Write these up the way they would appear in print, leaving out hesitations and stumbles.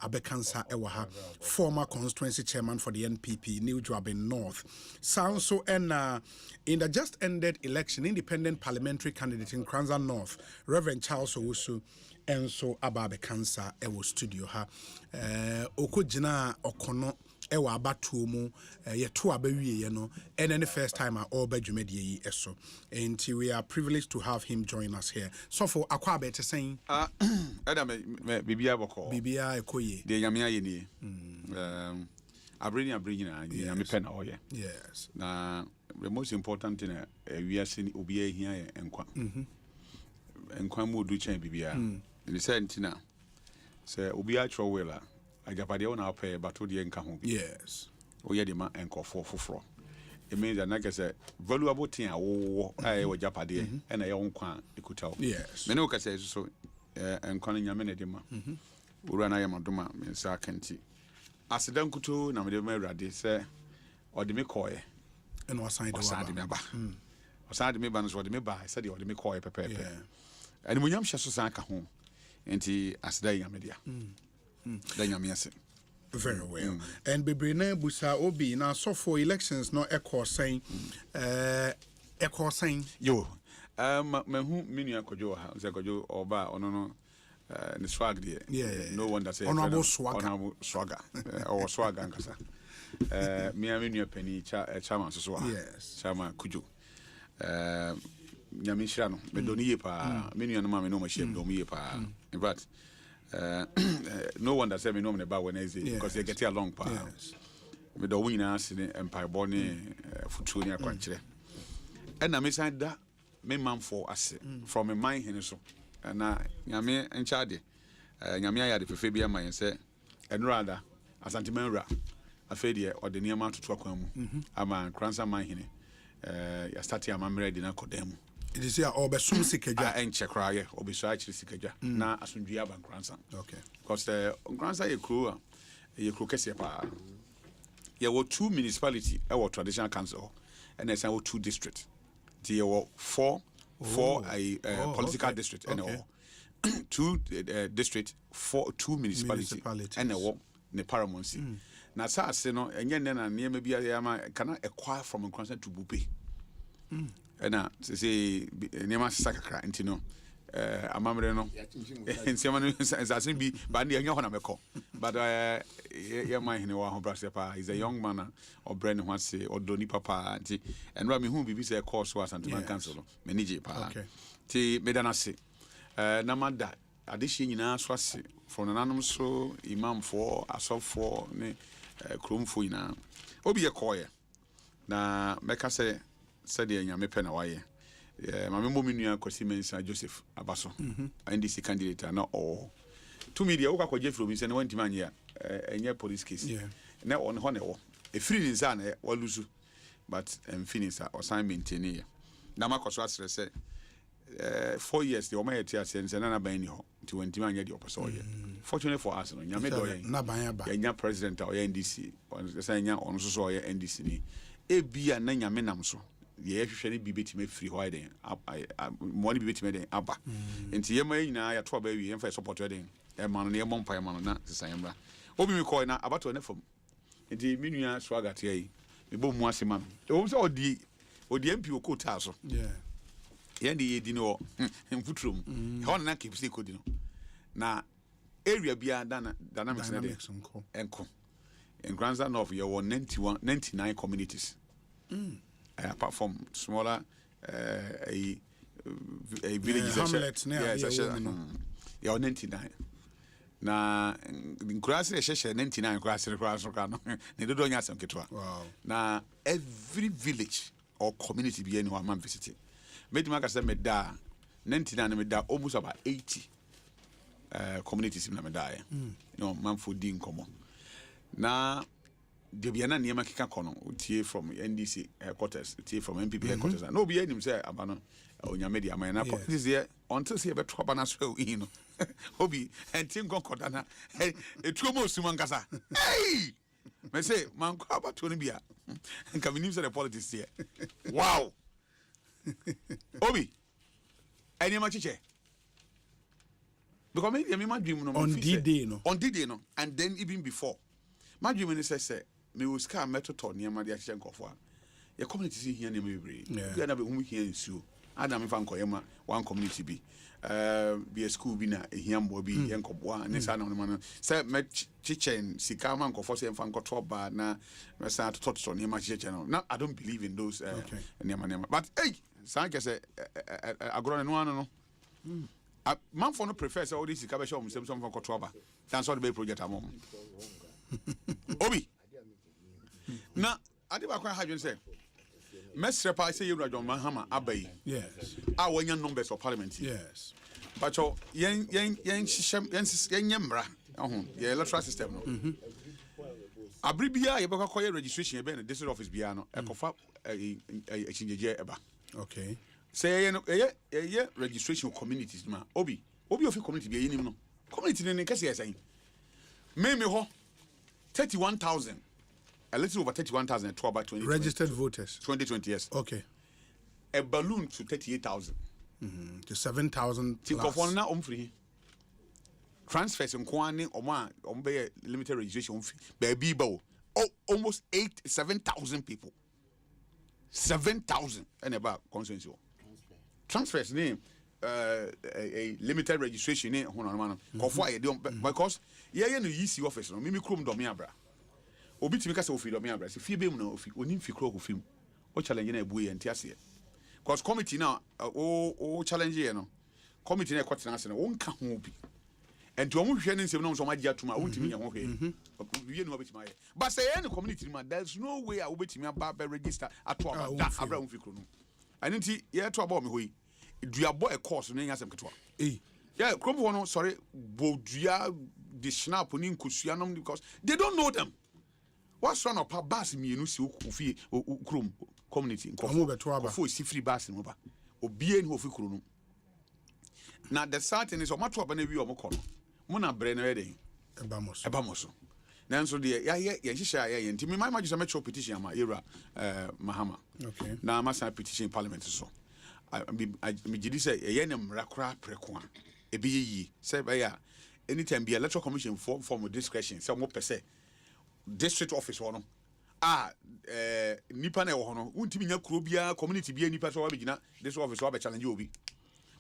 abekansa ewa former constituency chairman for the NPP New Joabin North. Sounds so in the just ended election, independent parliamentary candidate in Kranza North, Reverend Charles Owusu, and so abekansa ewo studio ha. Okojina okono ewa abatuo mu yeto abawie ye no and then the first time all badwumedie yi eso. And we are privileged to have him join us here. So for akwa be te saying Adam bibia boko bibia ekoye de nyame aye ni abrini na nyame pen oye. Yes. Na the most important thing we are seeing obi ahia enkwa enkwa mu du chen bibia ni say ntina say obi a tro wela ajapade wona apɛ bato de nka ho. Yes. Oye de ma enkofo foforo. It means that like I said, valuable thing I was Japade and I own quan ekuta. Yes. Many can say so and calling Yamene Dema. Urana Yamaduma, Mensa Kenti. As the Dankutu, Namadema Radi, say, or the Mikoy. And was signed Osadi Meba. Osadi Mebans, what the Meba, I said, or the Mikoy Pepe. And when Yam Shasanka home, and he as they Yamedia. Then Yamiasi. Very well. And Bibrine Busa Obi now so for elections no Ekosiise yo mehu menu akojo ha zekojo oba ono no ni swag there. No one that say honorable swagger or swagger nkasa me menu pani chairman so yes chairman kujo nyame hira no me doni ye pa menu no ma me no ma share do me ye pa in fact no one that say me no me ba Wednesday because they get along pa me do wina ase empire bone futuo ni akwankyere and na me san da me man for ase from me mind hen so na nyame enchade nyame ayade fefe bia man say enrada asantimenra afedie odenia ma toto akwan mu ama kransa man hen ya start ya mamre di na kodam. It is here obesum sikaja enche kraye obesu achiri sikaja na asundua aba kransa. Okay. Because kransa ye kro kese pa ye were 2 municipality our traditional council and there's 2 district. There were 4 political district and 2 district 2 municipality and the paramountcy. Na sa se no enye ne na ne bia ya ma kana acquire from Nkransa to Bupe. Na say ne ma sakakra enti no amamre no ensema no sasin bi ba ne enye ho na meko but yeah my hene wa ho brase pa is a young man or brain ho ase odoni papa enti enra me hu bibi say course was Santiman council manage pa ti medana se na mada adehye nyina so ase from nanom so imam for asofo ne kromfo nyina obi ye koye na meka say de nyame pe na waye mame mominua Kwasi Mensa Joseph Abaso NDC candidate na to media wo kakwaje from me say na wantima anya enye police case na on ho na wo e free nsa na wa lusu but finisher or maintain na makoso asre say 4 years the oma yeti ase nsa na ban ni ho nti wantima anya the opposite ye fortunately for us no nyame do ye na ban aba nya president or NDC on say nya on so ye NDC ni e bia na nyame nam so ye hwehwe bi betime free ho den mo ni bi betime den aba enti ye ma nyina ya to aba wi ye fa support den e ma no ne mo mpa ma no na sesan mra obi mi ko na abato ne fam enti minua swaga te yi me bo mu ase ma o so odi MP okota so ye ndi ye di no mfutrum ho na keep say kodi no na area bia dynamics na de enko in Kranza North you were 99 communities apart from smaller a villages hamlets yeah 99 na Nkurase sheshe 99 Nkurase no ne dodo nya asem ketwa na every village or community be anyone man visit medima ka say meda 99 meda almost about 80 communities na meda you know man for din komo na de bia na niema keka kono tie from NDC headquarters tie from MPP headquarters no be anim say abano onyame dia man na this year until say beto abana so you know obi entin konkoda na etuomo osuma nkasa hey me say man ko abato no bia nka minim say the politics here wow obi eniema chiche because me my dream no on D-Day no and then even before my dream is say me was car metal to near my action for your community see here near me you na be hu here nsuo adam fa nkoyema one community be a school be na ehiambo bi yenkoboa ne sa na no say me chichen sika man nkofo say fa nkoto ba na me sa to near my chichen no now I don't believe in those near but hey san ke say agro no man for no prefer say all this sika be show some fa nkoto ba that's all the project amom obi na ade ba kwa hadwen say Mestre pa say you John Mahama abai. Yes. Our young numbers of parliament. Yes. But yen electoral system no. Abribia ye beka koye registration e be in district office bia no e kofa exchange eba. Okay. Say ye registration communities ma obi of community bia yenim no. Community ne kase yesan. Me ho 31,000. A little over 31,000 to about 20 registered voters. 2020, yes. Okay. A balloon to 38,000. To 7,000. Think of one now free. Transfers in Kwani or my limited registration fee. Baby bow. Oh, almost 7,000 people. 7,000 and about consensual. Transfers name a limited registration name. Because yeah, no easy office. No, Mimi Krum Domiabra. Obi timi ka se ofi do me abra se fie be mu na ofi oni fi kro ofim o challenge na ebu ye ntiase cause committee na o challenge ye no committee na ekotena ase na wonka ho bi enti o mu hwe ne nsem no so ma gi atuma wontimi ye ho hwe wie no obetima ye but say any community man there's no way I obetimi aba register ato aba da abra ho fi kro no ani nti ye to aba o me hoyi duabo e course no nya asem keto yeah kromfo no sorry bodua the snap ni nkusua no because they don't know them. What's one of our bus mienu si ofi krom community nko beto aba fo si free bus no ba obie ni ofi kro no na the certain is o mato aba na wi o mko no mo na bre na yeden ebamoso nanso de ya hihya ya yenti me my just metro petition ama era Mahama okay na masa petition parliament so me gidi say ye ne mra kra preko a ebi yi say ba ya anytime be electoral commission form discretion say mo pese district office no nipa na e wo ho no untimi nya kuro bia community bia nipa so wa begina district office wa be challenge obi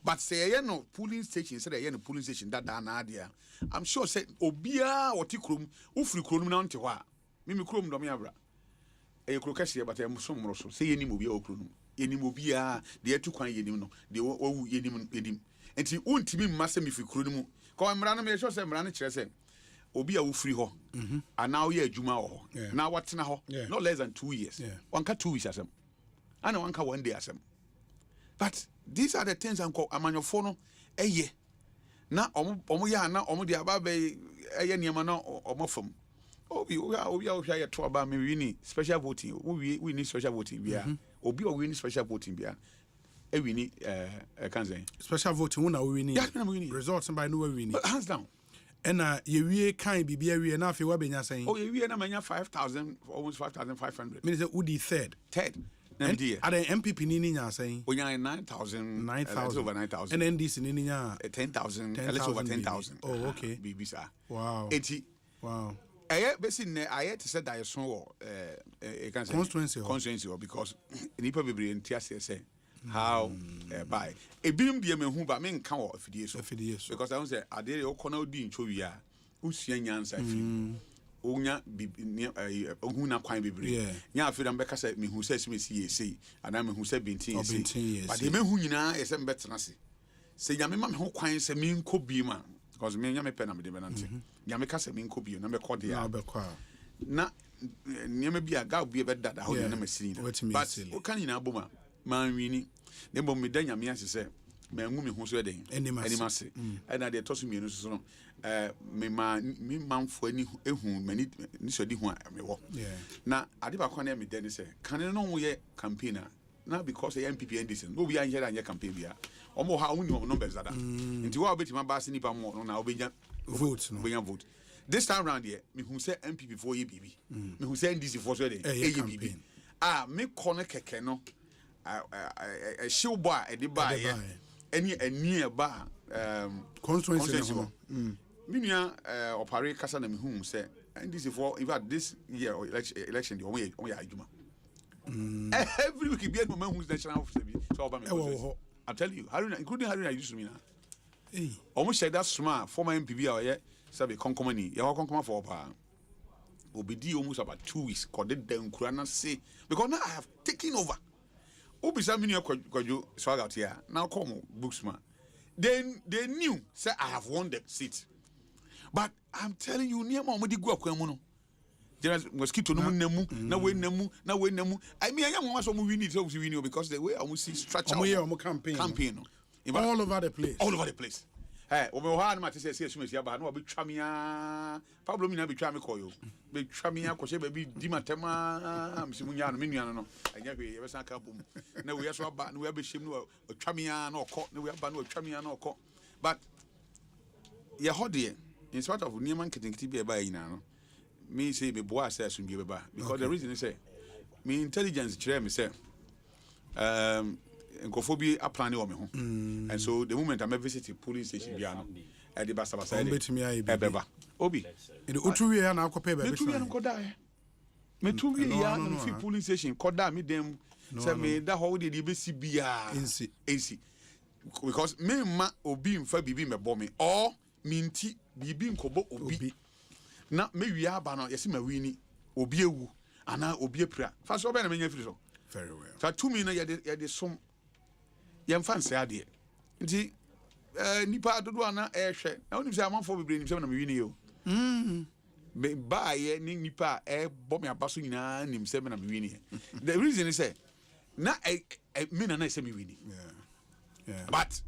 but say ye no polling station say ye no polling station that na dia I'm sure say obia oti krom ufri krom na nte ho a mimi krom do me abra e kuro kase but e so mro so say ye ni obia okrom ye ni obia de atu kwan ye ni no de owu ye ni enti untimi mmase mi fi kro ni mu ko mra na me sure say mra na kire say obi a wo free ho and now ye adwuma ho now what na ho not less than 2 years one ka 2 weeks asem and one ka 1 day asem but these are the things anko amanyofo no eye na omo ya na omo de aba be eye niam na omo fam obi a hwa ye to aba me wini special voting we need special voting bia obi o wini special voting bia e wini kan say special voting una we wini results by no we wini hands down. And ye wie kan bibia wie na afi wa benya sen oh ye wie na manya 5,000 almost 5,500 means udi third and are the MPP ni nya sen onya 9,000 over 9,000 and NDC ni nya 10,000 a little over 10,000 oh okay bibisa wow wow besi ne aye to say that so can say constituency because nipa bebre ntia say how by e binom de me hu ba me nka wo afidie so because I don't say adere o kona odi ncho wi a usua nyansa afi onya ohu na kwan bebre nya afi dan beka say me hu say simesi yesi ana me hu say bintin yesi but de me hu nyina e say me betena se nya me ma me ho kwan say me nko bi ma because me nya me pe na me de benante nya me ka say me nko bi na me ko de ya na nyama bi aga bi be dada ho na masini but o kan nyina boma man wini ne bom me danya me ase se me ngu me ho so eden anima se na de to so mienu so no me manfo ani ehu mani ni so di ho a me wo na ade ba kwa na me dani se kan no wo ye campaigner na because the MPP NDC no bi an here anya campaign bia omo ha uni no numbers dada nti wa obetima ba se nipa mo no na obenya vote no obenya vote this time round here me hu say MPP for ye bibi me hu say NDC for so eden ye bibi me kono keke no a show boy e de ba ye any ba constituency Minya opare kasa na mehum say and this for in fact this year election the only adwuma every week be no man who's national officer be so obama I'm telling you Haruna including Haruna used to me na almost said that smart former MPB or sabe konkomani ya konkoma for pa obedi almost about 2 weeks called them kurana say because now I have taken over obisa me kwadwo swag out here now come books man they knew say I have won the seat. But I'm telling you, near Mamadi Guaquamuno. There is mosquito no nemu, no way nemu. I mean, I am also moving it over to because the way I will see structure campaign. All over the place. All over the place. Hey, Omohan Matisse says, but no, be Tramia. Pablo Mina be Tramico. Be Tramia, Coshe, baby, Dimatema, Simunian, Miniano. I never ever saw a couple. No, we are so bad, we have a shim, a Tramia, no court, no, we have banned with Tramia, no court. But, yeah, hot dear. In spite of Nieman getting to be a buy now, me say me boy says soon give a buy because the reason is say me intelligence chair me say Nkofobi a plan on me home, and so the moment I'm visiting police station piano at the basta side beba obi in the utu year now copy me 2 years ko die me 2 years no fi police station ko da me dem say me da ho de be si bia AC because me ma obi mfa bibi me bo me or minti bibi nkobo obi na me wi aba no yesi ma wini obi ewu ana obi epira fa so be na menya firi so very well fa to me na ye de som ye mfa nse ade nti nipa dodo ana ehwe na oni se amanfo bebre ni se na me wini yo me ba ye ni nipa bo me abaso nyina nim se na me wini the reason is say na me na se me wini yeah but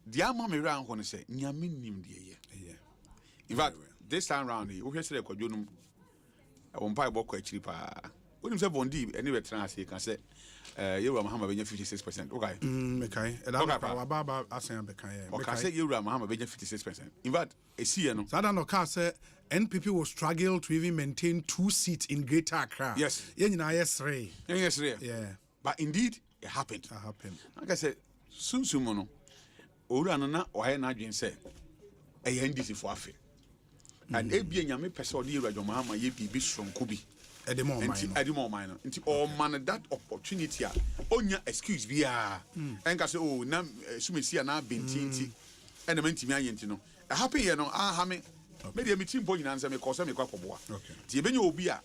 the amount me ran ho say nyame nim de ye in fact this time round we hear say kwadwo num won pai bokọ akiri pa onim say bondi anyway trans say can say Yewura Mahama benya 56%. Okay. Okay. And I'm about Asempa bekan. Okay, say Yewura Mahama benya 56%. In fact, a see no. So that no car say NPP will struggle to even maintain 2 seats in Greater Accra. Yes. Yes. Yeah. But indeed, it happened. Like I said, soon no. Owura no na ohe na adwen say NDC for afi. And ebia nyame pese odi Yewura Mahama ye bibi sonko bi. Edimo minor. Nti all man that opportunity onya excuse bia. Enka say oh na sumesi na bentinti. And menti me ayenti no. Happy here no ha me. Me dey meeting point na nse me cause me kwa koboa. Ti ebenya obi a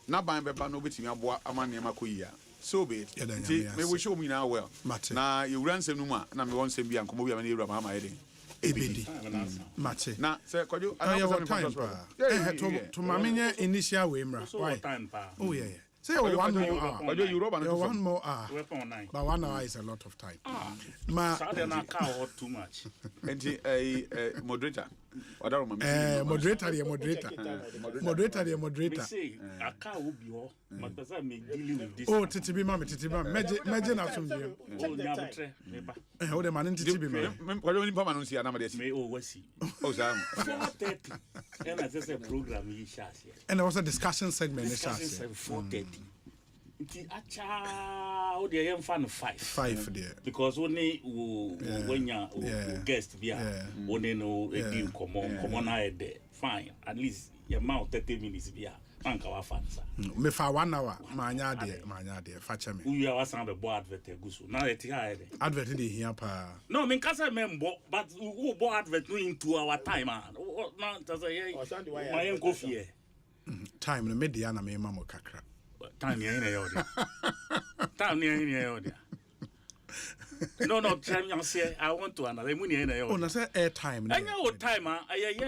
na ban beba no betimi aboa amane makoyi a. So be it. Nti me wish omi na well. Na Yewura nsem no mu a na me won nsem bia nkomo bia me Yewura Mahama yeden. Ebedi. Mate. Na say kwadwo time to mamenye initial way mra. Why? Oh yeah. Say 1 more hour. Kwadwo you rubber 1 more hour. But 1 hour is a lot of time. Ma Saturday na car hot too much. Enti moderator. Odaro ma moderator. Me say a car will be ho. But pesa me dealing with this. Oh titibi ma meje na asomdie. Oh nyabutre me ba. O de man titibi me. Kwadwo ni pama no sia na ma dey. Me o wasi. Oh Sam. 4:30. And as a program yi sha here. And there was a discussion segment Discussion 4:30. Nti acha o de yem fan 5 there because only when you guest bia only no e come na e there fine at least your mouth 30 minutes bia man ka wa fan sa me fa 1 hour ma nya de fa che me we are san be bo advert gusu na e ti ha e advert dey here pa no me can say membo but who bo advert no into our time na ta say my en go fear time no media na me mamo kakra time here na yodia. Time here yodia. No, time say I want to another money here na yodia. Oh, na say air time. I know time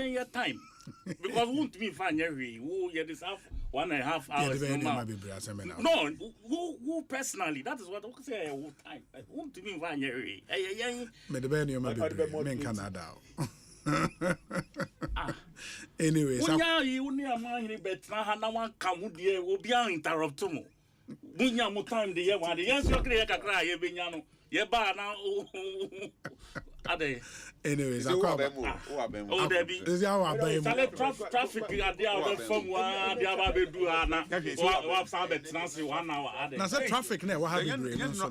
your time. Because won't me find every who you this half 1.5 hours no. Who personally that is what I say who time. Won't me find every. Me the ben you ma be men Canada. Anyway, you near my bet na one come here will be interrupt mo. Bunya mo time the year one the answer clear kakra ye benyano ye ba na ade anyways oh debi is our traffic at the other from one the aba be do na wa sa bet na say 1 hour ade na say traffic na what have you doing no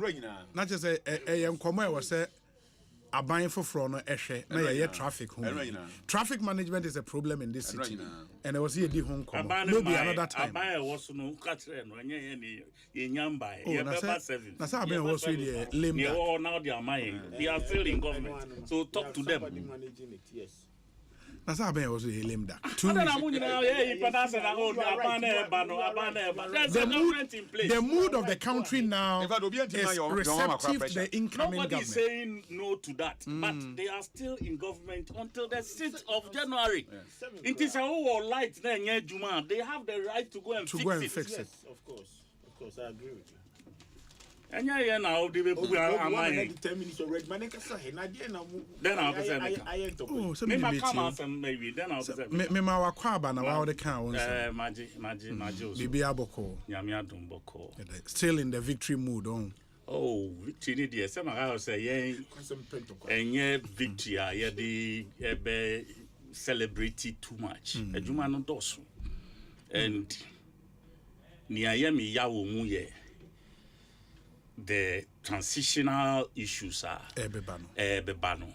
nyina na just say e nkomo e wo say aban for no ehwe na ye traffic home. Traffic management is a problem in this city. And I was here di home come. Maybe another time. Aban was no katre no nye ye nyamba. Ye beba 7. Na say aban was really lame. Now they are mine. They are still in government. So talk to them. That's how I was lame that. The mood of the country now is receptive to the incoming government. Nobody is saying no to that, but they are still in government until the 6th of January. It is a whole light there, Juma. They have the right to go and fix it. Yes, of course, I agree with you. And yeah, now the people are 10 minutes already. Then I'll say, oh, so maybe come out and maybe then I'll say, me wa kwaba na wa the count. Maji. Bibi aboko. Nyamia dumboko. Still in the victory mood on. Oh, victory there. Some I say yeah, victory. Yeah, the celebrate it too much. A juma no dosu. And ni ayemi yawo muye. The transitional issues are Ebebano.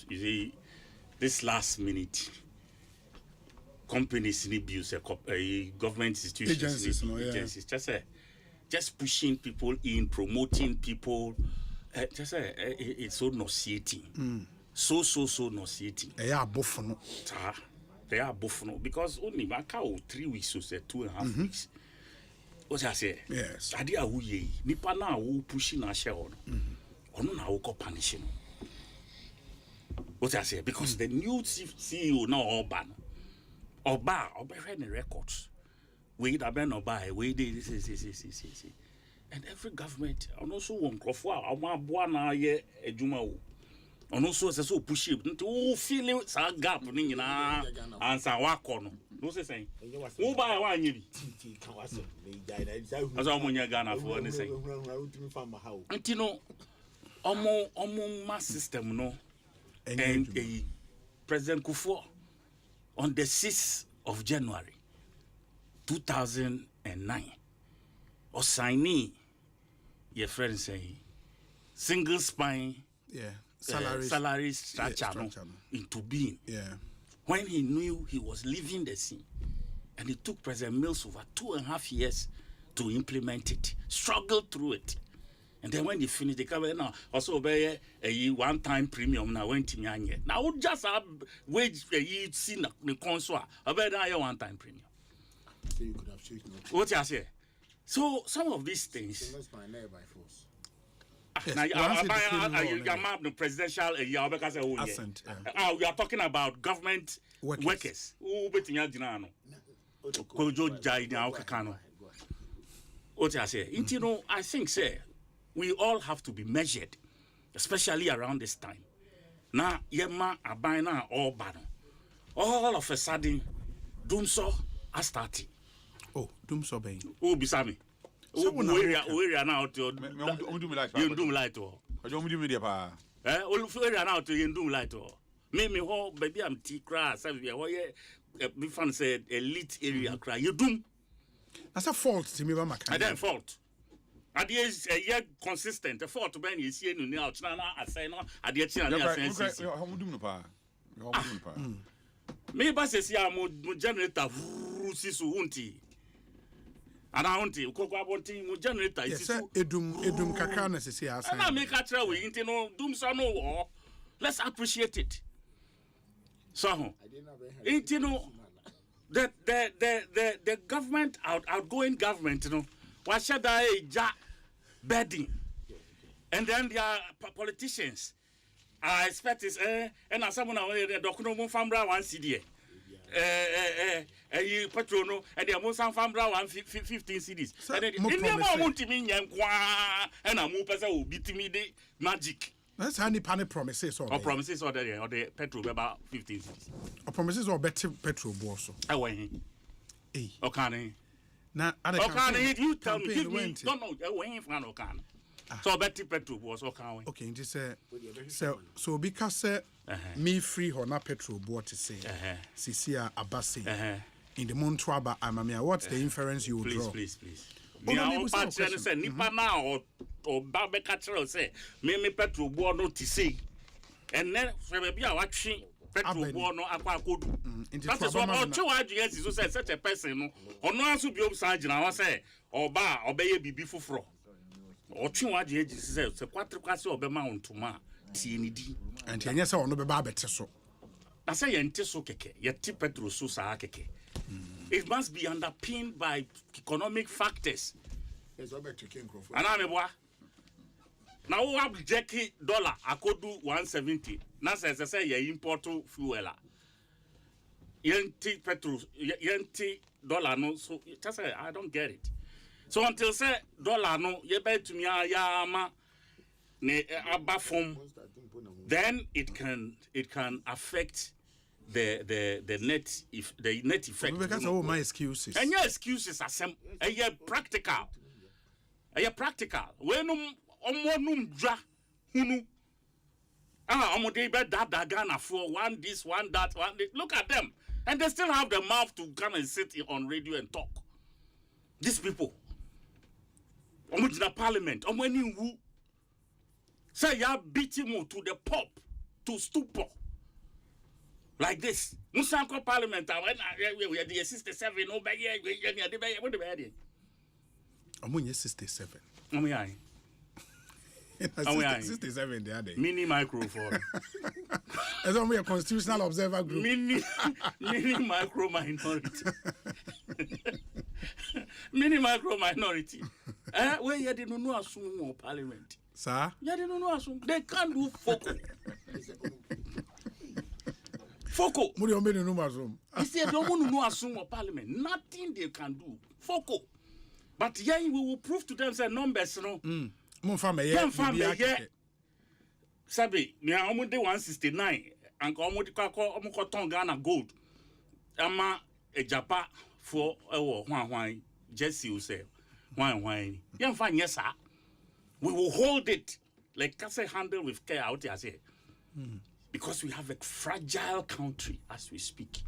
You see, this last minute, companies need abuse, government institutions, agencies, just pushing people in, promoting people. It's so nauseating. So nauseating. They are buffalo. They are buffalo because only 3 weeks or 2.5 weeks. What I say? Yes. Idea who ye nipa na who pushing na share on. Ono na who ko punishing. What I say? Because the new CEO now Oba the records. We da ben Oba we dey see. And every government and also one crofo aboa na ye adwuma wo. And also so push it to feel sa gap ni nyina answer wakọ no. No say saying. Who buy one yiri? As I'm on your Ghana for anything. You know, omo mass system no, and a President Kufuor on the 6th of January 2009 or signing your friend saying single spine salary structure no, into being. Yeah. When he knew he was leaving the scene, and it took President Mills over 2.5 years to implement it, struggled through it. And then when they finished, they come now also obey a one-time premium now went to me. Now just have wage a seen the console about a one-time premium. So you could have chosen what you say? So some of these things. Yes. Now, you are the presidential assent. We are talking about government workers. What I say? You know, I think, sir, we all have to be measured, especially around this time. Now, Yema Abina or Bano. All of a sudden, Doomso are starting. Oh, Doomso Bay. Oh, Bisami. We are now to you do light or I don't do media pa. We are now to you do light or me ho baby I'm tea grass. Me fan said elite area cry. You doom. That's a fault to me, Mama. I don't fault. I is a year consistent. A fault when you see no now. I say no. I did see how do no pa. Me ba se si am generator sisu unti. And I want to go about generator. Yes, sir. Edum kakra na sisi asa. And I make a try we into no doom so no war. Let's appreciate it. So, you know, the government outgoing government, you know, what should I bedding, and then there are politicians. I expect is and as someone away the document from Bra 1 CD. Patrono and the Amosan Fambra 15 CDs. And then want to mean and a Mupasa will beat me the magic. That's how many panic promises or promises or the petrol about 15 CDs. Or promises or better petrol boss. I went. Okay. Now, you tell me, give me, don't know, I went for an Okan. So better petrol was okay. Okay, just so because me free or not petrol board to say, Cecilia Abasi in the Montwaba, Amamia, what's the inference you would draw? Please. Now, say, Nipa now or Babe Catcher say, me petrol board not to say, and then maybe I watching petrol war no akwakodu. That is what all two agencies so say such a person no ono aso bi obsa gina wa say oba obeye bibi foforo. Or two agencies say se kwatre kwase obema ontuma tie ni di. And enya say ono beba abete so. I say yente so keke, yete petrol so sa keke. It must be underpinned by economic factors. Yes, I bet you can't go for And I'm a now we have Jackie dollar I could do 170. Now says I say you import fuel. Yenti petrol yenti dollar no so just say I don't get it. So until say dollar no you bet to me ya ma ne abafom then it can affect the net effect. Because all my excuses. And your excuses are some practical. Practical. When dra hunu. Omode be that Ghana for one this, one that, one this. Look at them. And they still have the mouth to come and sit on radio and talk. These people. Omujina parliament. Omweni who say ya beat him to the pop, to stupor. Like this. Musanko parliament we are the 67 no be here what the be Amunye 67. Amunye 67 the other. Mini microphone. As only a constitutional observer group. Mini micro minority. Mini micro minority. Where you didn't know assume parliament. Sir? You didn't know assume. They can't do focal. Focal. He said, don't want to know assume parliament. Nothing they can do. Focal. But yeah, we will prove to them say numbers, no. Sabi, me almost 169 and almost kako Ghana gold. Ama a japa for one Jesse will say one. Young fine, yes, sir. We will hold it like I say handle with care out here. Because we have a fragile country as we speak.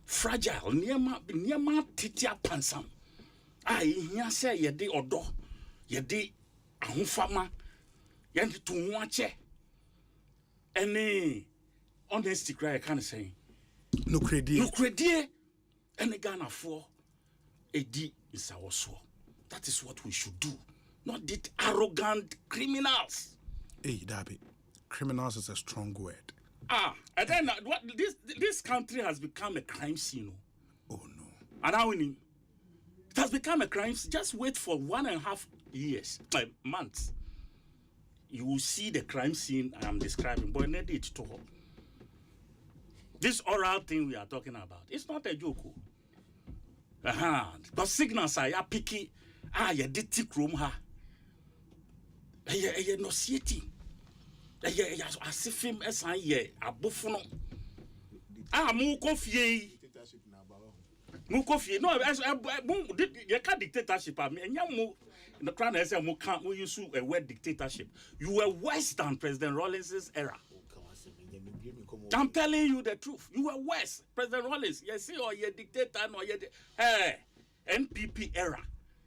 Fragile. Niema titia pansam. Here say ye de odo, ye de ahufama, ye de tunwache. Any honesty cry I can't say. No credit. Any Ghana for edi is our soul. That is what we should do. Not the arrogant criminals. Hey, Dabi. Criminals is a strong word. And then what this country has become a crime scene. Oh no. And how many? It has become a crime. Just wait for 1.5 years, months. You will see the crime scene I am describing. But need it to hold. This oral thing we are talking about, it's not a joke. But signals are picky. You did tick room ha. You no seeing. As if him as I ye a buffalo. Mukofie. Mukofie. No, as you can't dictatorship. I mean, the crown has said, we use a word dictatorship. You were worse than President Rawlings' era. I'm telling you the truth. You were worse. President Rawlings, you see, or you're dictator, no, you're NPP era.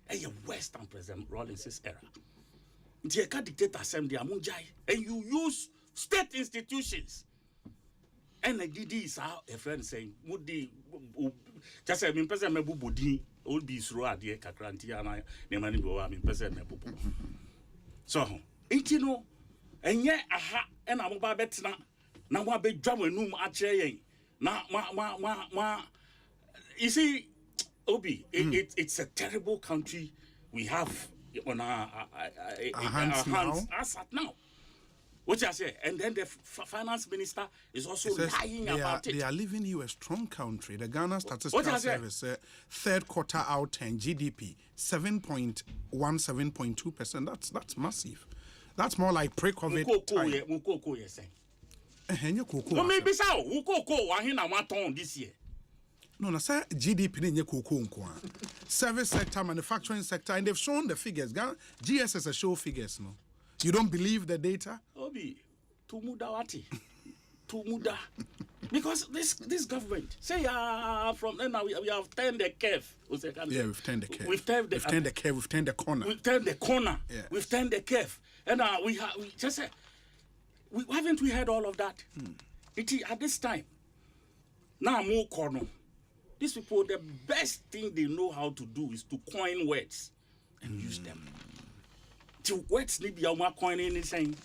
And you're worse than President Rawlings' era. You can't dictate assembly, and you use state institutions. And the DD is how a friend saying, Woody, just I mean, President Mebubudi, old be through a dear Cacrantiana, the money go, I mean, President Mebubu. So, ain't you know, and yet, aha, and I'm about better now, what big drum and noom at Jay. Now, you see, Obi, it's a terrible country we have on our hands as at now. What I say, and then the finance minister is also lying about it. They are leaving you a strong country. The Ghana Statistical Service third quarter out and GDP 7.17.2%. That's massive. That's more like pre-COVID time. No, maybe so. Who this year? No, sir. GDP in your service sector, manufacturing sector, and they've shown the figures. GSS show figures, no. You don't believe the data? Obi, Tumudawati. Tumuda. Because this government, say from then now we have turned the curve. Yeah, we've turned the curve. We've turned the curve, we've turned the corner. We've turned the corner. Yeah. We've turned the curve. And we just say Haven't we heard all of that? At this time, now more corner. These people, the best thing they know how to do is to coin words and use them. The words need your coin anything.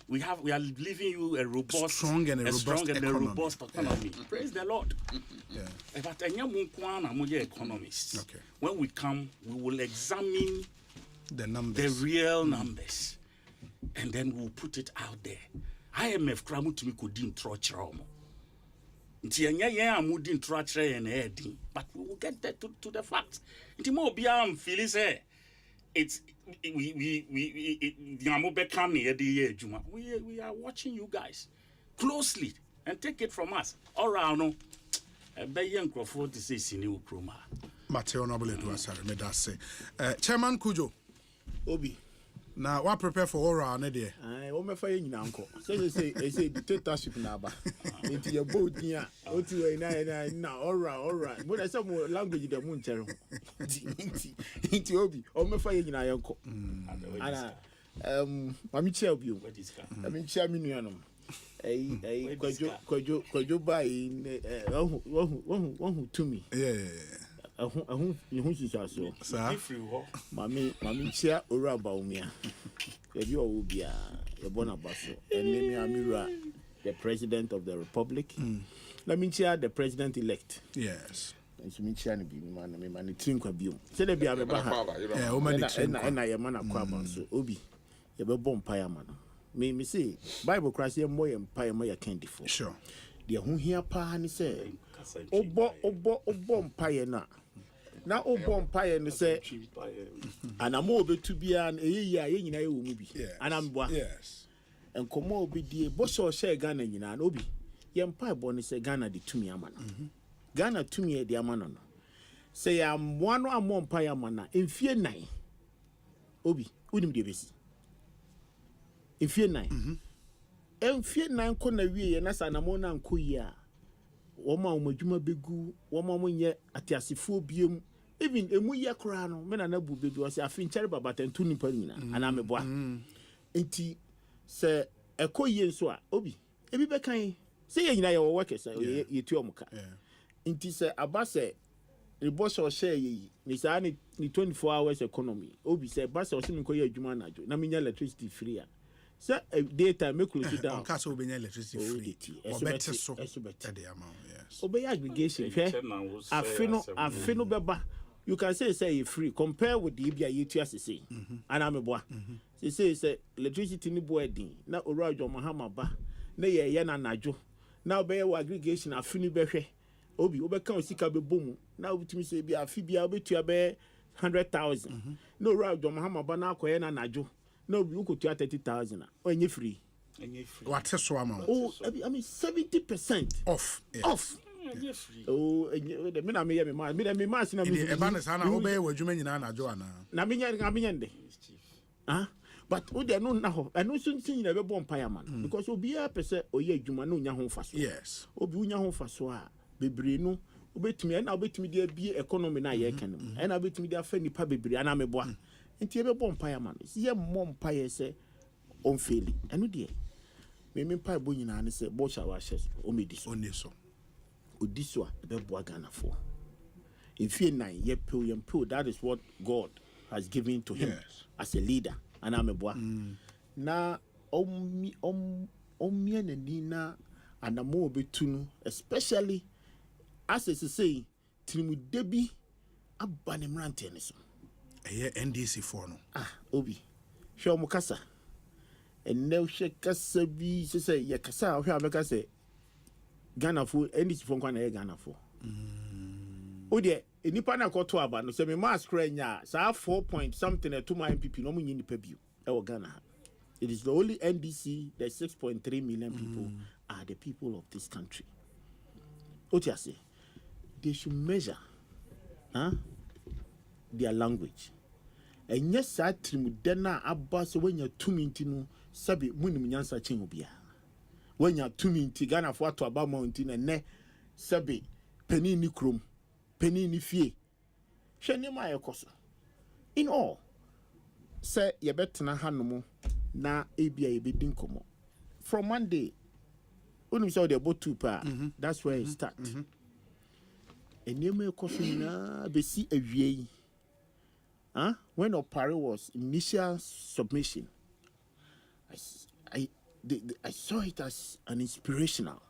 We are leaving you a robust, strong and robust economy. Praise the Lord. But economists. Okay. When we come, we will examine the numbers, the real numbers, and then we'll put it out there. IMF kramu to me could din trochromo. But we will get that to the facts. We are watching you guys closely and take it from us. All right, no. Chairman Kujo. Obi. Now, what prepare for oral, Nadia? I want my fire in uncle. Say, dictatorship now. Into your boat near. Now, all right. But I some more language in the moon terror. Into Obi, or my fire in my uncle. Mammy help you. I mean, Chaminianum. Could you buy one who to me? Yeah. You shall so. Mammy, chair or Baumia. If you will be a Bonabasso, and name Amira, the President of the Republic. Let me chair the President elect. Yes. And she means China be man, think of you. Say there be a Baha. And I am man of Quaban, so Obi, a bomb pireman. Me say, Bible Christ, your more empire, my candy for. Sure. The who here pa and say, bomb pire na. Now, bomb pire and say, and I'm over to be an a year in a movie. And I'm one. Yes. And come over the boss or share Ghana in an obi. Young pie bonnet say Ghana the to me a man. Ghana to me the amano. Say I'm one or more pire manna in fear nine. Obi, wouldn't be busy. In fear nine. And fear nine corner we and as an amona and kuya. Woma umajuma begu, woma munye atiasifobium. Even a muya crano, men and abu baby was a fincher but and tuning permina, and I'm a boy. Inti, sir, a coyen soa, Obi, a be kind. Say, you know, your workers, you to Omuka. Inti, sir, Abase, the boss or share ye, Miss Annie, 24 hours economy. Obi said, Bass or something call your Jumanajo, Namina electricity free. Sir, daytime make close down. Castle being electricity free. Or better so. Yes. Obey aggregation. I feel beba. You can say free. Compare with the EBA UTS say. And I'm a boy. They say electricity ni boy din. Na Urajo Mahama ba. Na ye yana najo. Now be aggregation a fini behe. Obi obeka osika be boom. Now to me say be a fibia be to be 100,000. No Urajo Mahama ba na ko yana najo. No, you could 30,000. When you're free. What's a swam? Oh, I mean 70% off. Off. Oh, the minute I may have my mass in a Ebanesana obey what you mean, Anna Joanna. Namian. Ah, but oh, they know now. I know soon seeing a bomb pireman because you'll be a percent or ye, you man, home fast. Yes. Obunya home fast. Bebrino. Obey me and I'll bet me there be economy na ye can. And I'll bet me there friendly pabby and I'm a boy. Nti ebe bon paya man ye mom paya se on feli enu de me paya bo nyina ne se bo shawa shes o mediso oniso odiso a ebe bo Ghana for if you nine ye pil that is what God has given to him as a leader and I'm a boy na ommi enani na anamo betunu especially as I say trimu debi abane mrante ne so NDC for no. Obi. Show Mukasa. And now she kasa be say ya kasa o hwa say Ghana for NDC for kwana Ghana for. O de enipa na koto aba no say me mass kranya sa 4 point something to my MPP no munyi nipa bio e Ghana. It is the only NDC that 6.3 million people are the people of this country. What you say? They should measure their language. And yes, I trim dena abbas when you're 2 minutes no sabi munim nyansa chen obia. When you're 2 minutes Ghana for to about mountain and ne sabi penny ni krom, penny ni fie. Shani ma ekoso. In all, say ye betna hanumo na ebia ebedin komo. from Monday, when we saw the boat two pa, that's where it start. And you may question be see a VA. When Opari was initial submission, I saw it as an inspirational.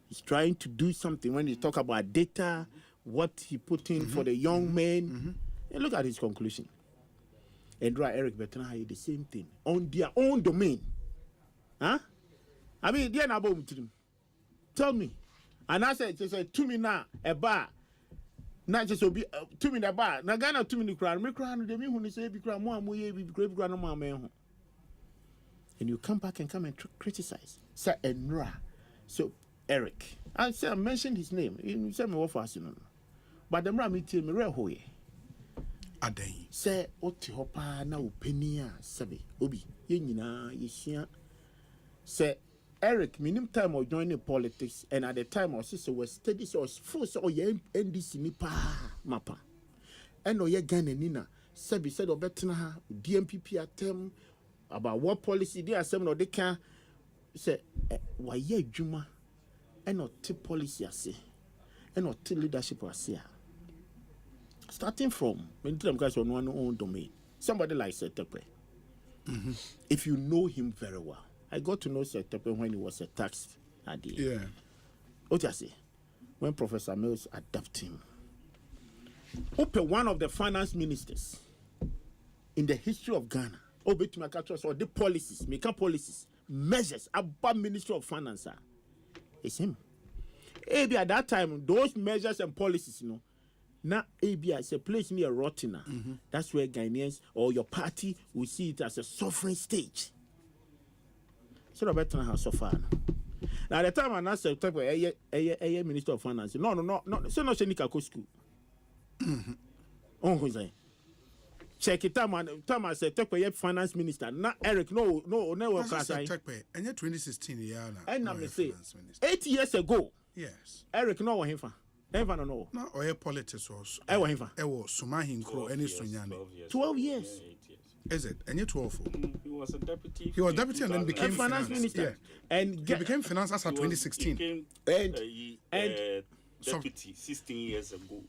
He's trying to do something when you talk about data, what he put in for the young men. And look at his conclusion. And Eric Betanha the same thing on their own domain. I mean, they're not about to tell me. And I said, to me now, a bar. Not just be 2 minutes bar. Na Ghana 2 minutes crown. Me crown de me who say be crown more be great crown no man. And you come back and come and criticize. Sir Enra. So Eric. I say I mentioned his name. You say me what for no. But the man me tell me real hoye. Aden. Say oti hopa na openia sabe. Obi ye nyina ye hia. Say Eric, minimum time of joining politics, and at the time our sister was steady, so was full so NDC nipa mapa. And ye Ghana Nina, Sebi said or better DMPP attempt about what policy they are saying or they can say why ye Juma and not tip policy I say and not tip leadership I say. Starting from when them guys on one own domain, somebody like Setepe. If you know him very well. I got to know Setepe when he was a tax idea. Yeah. What I say? When Professor Mills adopted him. Open one of the finance ministers in the history of Ghana. Obey to my culture or the policies, make policies, measures about Ministry of Finance. It's him. Maybe at that time, those measures and policies, you know, now ABI is a place near Rotina. That's where Ghanaians or your party will see it as a sovereign stage. So the better how so far. Now the time I said type a Minister of Finance. No. So no Shenika go school. Who's that? Check it time I said type a finance minister. Not Eric. No class. And 2016 year now. And I'm say 8 years ago. Yes. Eric no him fa. Never no. No, or politics was. I want him fa. I was Sumahin Crow any Sunyani. 12 years. Is it? And you're 12. He was a deputy. He was deputy and then became finance minister. Yeah. And he became finance as of 2016. He became and deputy 16 years ago.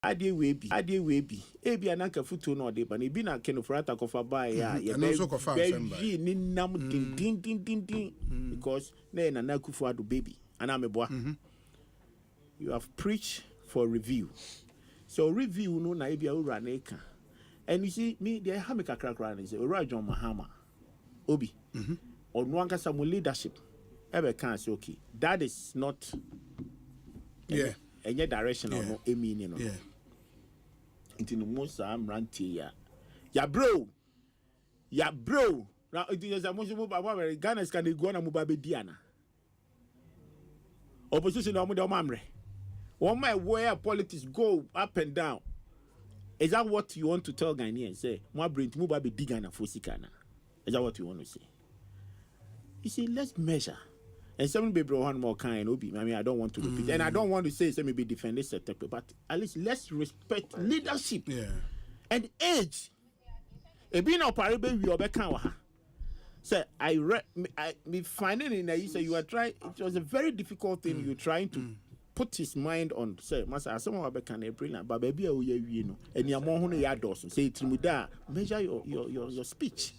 Ade we be ebi ananka futu no de ba na bi na kenofrata kofa ba ya and also kofa Asempa ni nam din because na nakufu ado baby ana meboa. You have preached for review, so review no na ebi awura na eka. And you see me there ha me kakra na say ora John Mahama obi onu anka some leadership ebe can say okay that is not any direction or no meaning no. Into the most amranti ya bro now it is a most move Ghana can go na mubabe diana opposition no mo de omamre one my where politics go up and down. Is that what you want to tell Ghanaians? Say mo brain to mubabe digana for sikana. Is that what you want to say? You see, let's measure. And some people one more kind obi. I mean, I don't want to repeat, and I don't want to say maybe defend this sector, but at least let's respect leadership and age. A being a parable we obeka say I finding in there. You say you are trying. It was a very difficult thing. You're trying to put his mind on. Say, Master, someone obeka brilliant, but baby, you know, and your more honey yados. Say it muda. Measure your speech.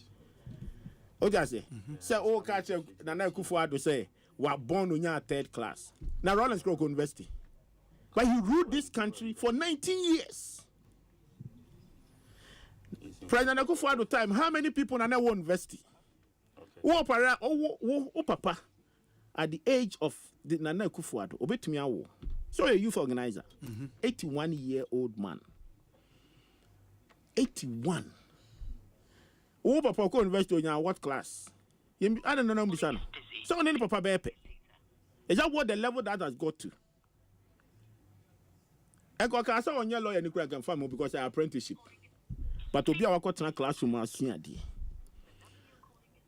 Oh, just say. Say, oh, catch Nana Kufuado say. Were born in your third class. Now Rollins Croco University. But he ruled this country for 19 years. President Akufo-Addo time, how many people in our university? Oh, papa, at the age of the Nana Akufo-Addo, obetumi awo. So a youth organizer, 81-year-old man. 81. Oh, papa, go university in what class? I don't know, Bisano. So, any papa bepe. Is that what the level that has got to? I can't say on your lawyer, Nicola can farm because I apprenticeship. But to be our quarter classroom,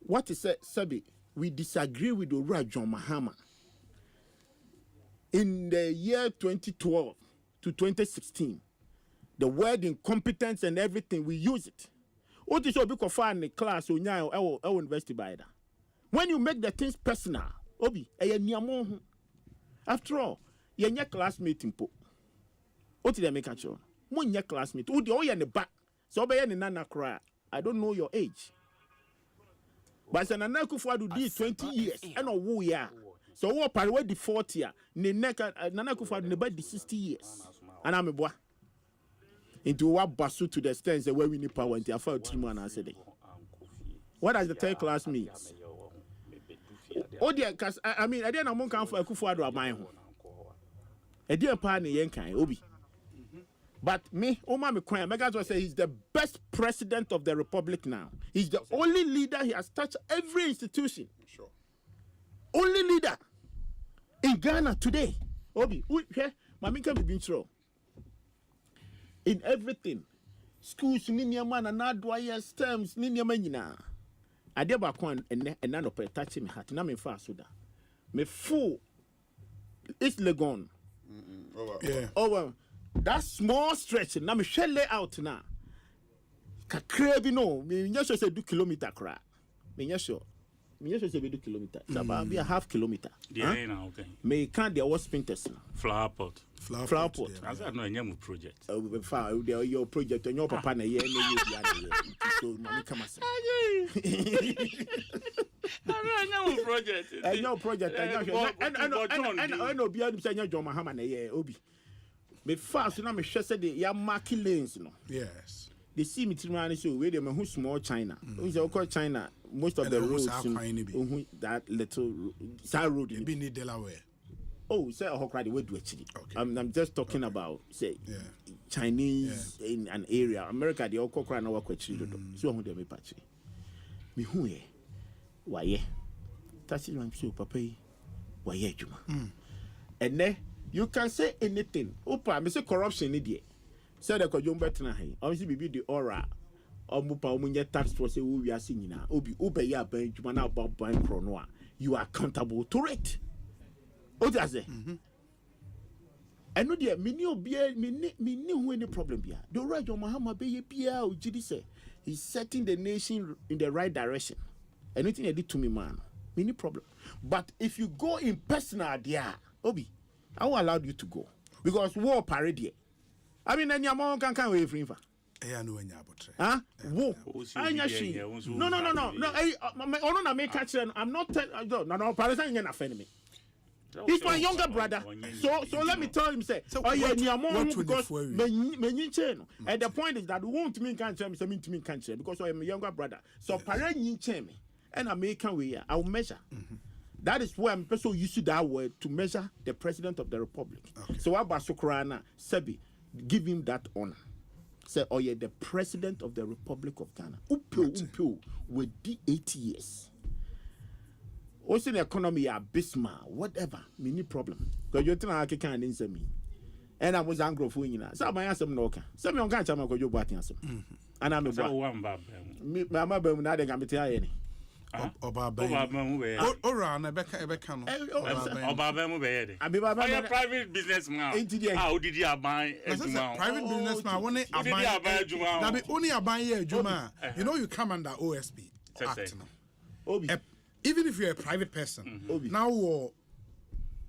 what is it, Sabi? We disagree with the John Mahama. In the year 2012 to 2016, the word incompetence and everything, we use it. What is your book of fun in the class or our university by that? When you make the things personal, Obi, after all, you're your classmate in po. What did I make at you? When your classmate, who the oil in the back, so be any nana cry. I don't know your age. But it's an Anakufa do this 20 years, and a woo ya. So what part the 40 year, Nanakufa do the 60 years. And I'm a boy. Into what Bonsu to the stands where we need power into a 4 3 I said. What does the third class mean? Oh dear, because I mean, I didn't want to come for a Kufuado of my home. A dear partner, Yankai, Obi. But me, Omar McQueen, Megas say he's the best president of the republic now. He's the only leader. He has touched every institution. Sure. Only leader in Ghana today. Obi, Mami can be true. In everything, schools, ninia man, and adwire stems, ninia manina. I did back one and none of it touching me hat. Now me fast with that. Me full. It's Legon. Over. That small stretch, now me shall lay out now. Kakrebi no, me just say 2 kilometer cry. Me just say 2 kilometer. It's about be a half kilometer. Yeah, now okay. Me can't there was sprinters now. Flower pot. I said no, any project. Your project and your papa na here so money come as. I project. Your project. I know be able to say John Mahama na here obi. Me fast na me hwe say the ya mark lanes no. Yes. They see me try so where they who small China. We say call China most of the roads that little side road be need Delaware. Oh, say Hokradi we do actually. I'm just talking about say Chinese in an area. America they all cry na work actually do. So who dey me patch. Me who e? Why ye? Tachi man so papa yi. Why ye adwuma. And then you can say anything. Opa, me say corruption ni die. Say the kwadwo betena hai. Obviously bibi the aura. Omupa omunye tax for say we are singing na. Obi obe ya ban dwuma na about ban pro no a. You are accountable to it. What does it? I know there many obia me who any problem bia. The right John Mahama be bia o gidi say he's setting the nation in the right direction. Anything he did to me man, many problem. But if you go in personal there, Obi, I will allow you to go because war parade. I mean, any amount can away from him. I know when you are huh? War. No. Make I'm not telling. No. Palestine ain't offend me. He's my younger brother. So let me tell him say. So yeah, because and the point is that won't mean can't me mean to me can't because I am a younger brother. So parent me and American way I will measure. That is why I'm so used to that word to measure the president of the republic. Okay. So Abasokrana Sebi, give him that honor. Say, oh yeah, the president of the Republic of Ghana. Upo with the 80 years. Also, the economy abysmal, whatever, many problem. Because you're telling I can't answer me. And I was angry for you. So my answer no can. Some young can't tell me what you're batting. And I'm a boy. My mother, not a gamma. Private businessman. How did you buy private businessman? Only a buy Juma. You know you come under OSP Act now. Even if you're a private person, now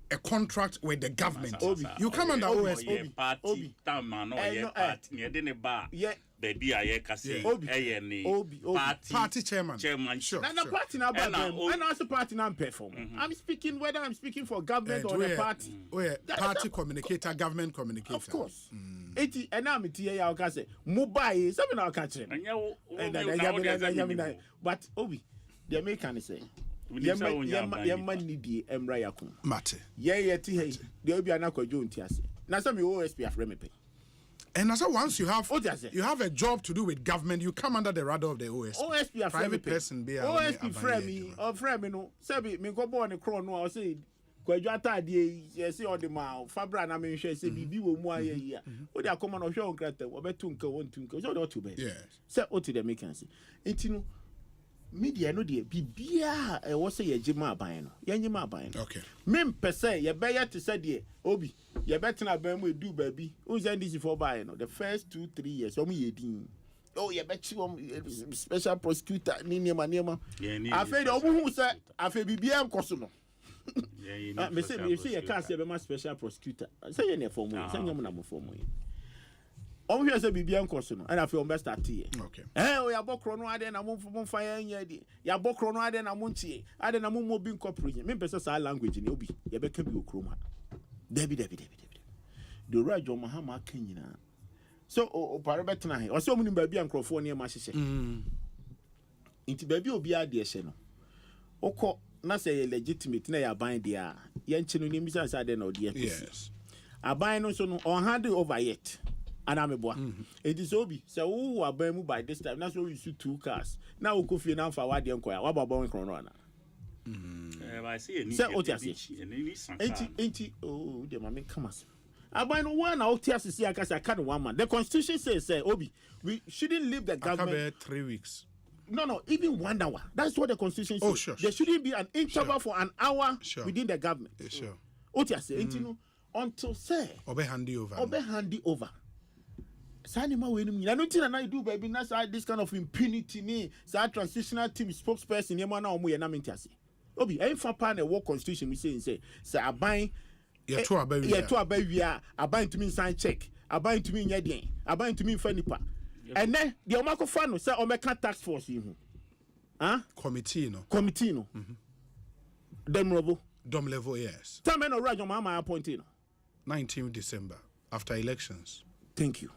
a contract with the government, you come under OSP. Baby, I say, party chairman. Sure. And the party now, and also party now perform. I'm speaking whether I'm speaking for government or the party. Party communicator, government communicator. Of course. And I'm here. I can say mobile. Something I can say. But Obi, the American say. Your money the Emrayakum. Mate. Yeah, the Obi Anako Juntias. Now some OSP have remepe. And as once you have a job to do with government, you come under the radar of the OSP. OSP are private person be OSP frame me or frame no. Sabi me go born a crown no I say kwadwo atade yesi on the ma fabra na me hwe se bibi wo mu aye yi a wo dia koma no hwe on krata wo betu nka won tu nka so do to be yes se o to the make sense entinu media no de bibia e wo se ye gima aban no ye nyima aban no okay mem pese ye be ye te se de obi ye betena ban mu edu baabi o zen this for buy no the first 2-3 years o mu ye din oh ye bechi special prosecutor ni niema afi de o mu hu se afi bibia nkoso no me say ye cast ye be ma special prosecutor say ye ne for mu say nyam na mo for mu on hwe say bibia nkoso no and afi on be start here okay o ya bokro no ade na mo fa ya di ya bokro no ade na mo ntie ade na mo bi incorporate me pese sa language ni obi ye be ka bi okro ma Debbie. The right John Mahama Kenyina. So o pare betena he. O se omu ni baabi ankrofo ne ma hyehye. Inti baabi obi ade ehye no. Okọ na say legitimate na ya ban dia. Ye nchi no ni misa say ade na odi ekosi. yes Aban no so no on hand over yet. Anameboa. It is obi say wo aban mu by this time. Na so you see 2 cars. Na wo kofie na mfa wade enko ya. Wa baba won kron no ana. I see any. Say otiase. Enti oh de mama come as. Aban no one out here see akasa ka no one man. The constitution says obi we shouldn't leave the government 3 weeks. No, even 1 hour. That's what the constitution says. Oh, sure. There shouldn't be an interval for an hour within the government. Sure. Otiase enti no until say Obe handy over. Sanima we ni na no tina na do baby na say this kind of impunity ni say transitional team spokesperson yema na omo ye na mentiase. Obi fa pa na work constitution we say aban ye to abawia aban to me sign check aban to me nya den aban to me fa nipa ene de o makofa no say o meka task force yi hu committee no dom level yes time no right mama appointed no 19th December after elections. Thank you.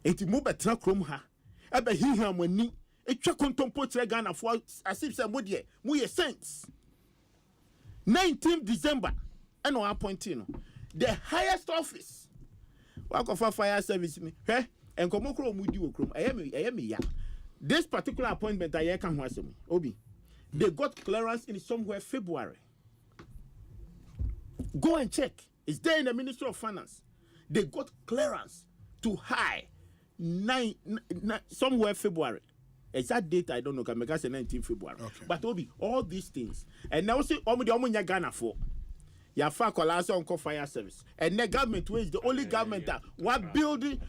Enti mo betra krom ha ebe hiha mani etwa kontompo tre Ghana for asif say mo de mo ye sense 19th December and no appointing no the highest office work of fire service me enkomo kro mu di wo krom ayemi ya this particular appointment I can ho asem obi they got clearance in somewhere February. Go and check. It's there in the Ministry of Finance. They got clearance to hire somewhere February. Exact date I don't know. Can make us 19 February. Okay. But Obi, all these things, and now see omu Ghana for. Ya fa kolasa on fire service, and the government is the only government that what building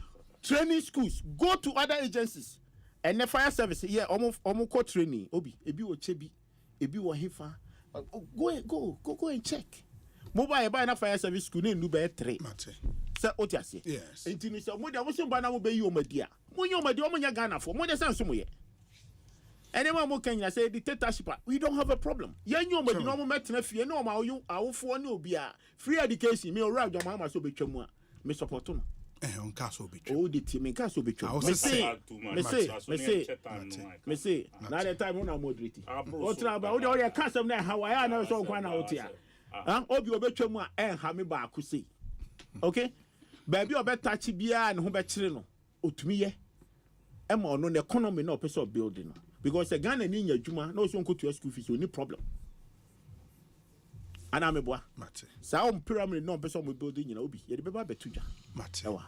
training schools. Go to other agencies, and the fire service omu ko training. Obi ebi wo chebi, ebi wo hifa. Go and check. Mobile buy na fire service school ni be 3. Mate. Say otiase. Yes. Enti ni say mo de mo se ba na mo be yi omadia. Mo yi omadia mo nya Ghana for. Mo de say nso mo ye. Anyone mo Kenya say dictatorship. We don't have a problem. Ye yi omadia no mo metena fie na o ma awofo ni obi a free education me ora adwama ma so betwa mu a me support no. On caso betwa. Oh the team nka so betwa. Me say na the time una moderate. O tra ba o de kasem na Hawaii na so kwa na otia. Obi obetwa mu a ha me ba akuse. Okay? Baby obetachi bia ne ho be kire no. Otumi ye. E ma ono the economy na opese building no. Because the Ghana ni nya adwuma na so nko to school fees oni problem. Ana me boa. Mate. Sa pyramid no opese mo building nyina obi. Ye de beba betuja. Mate. Ewa.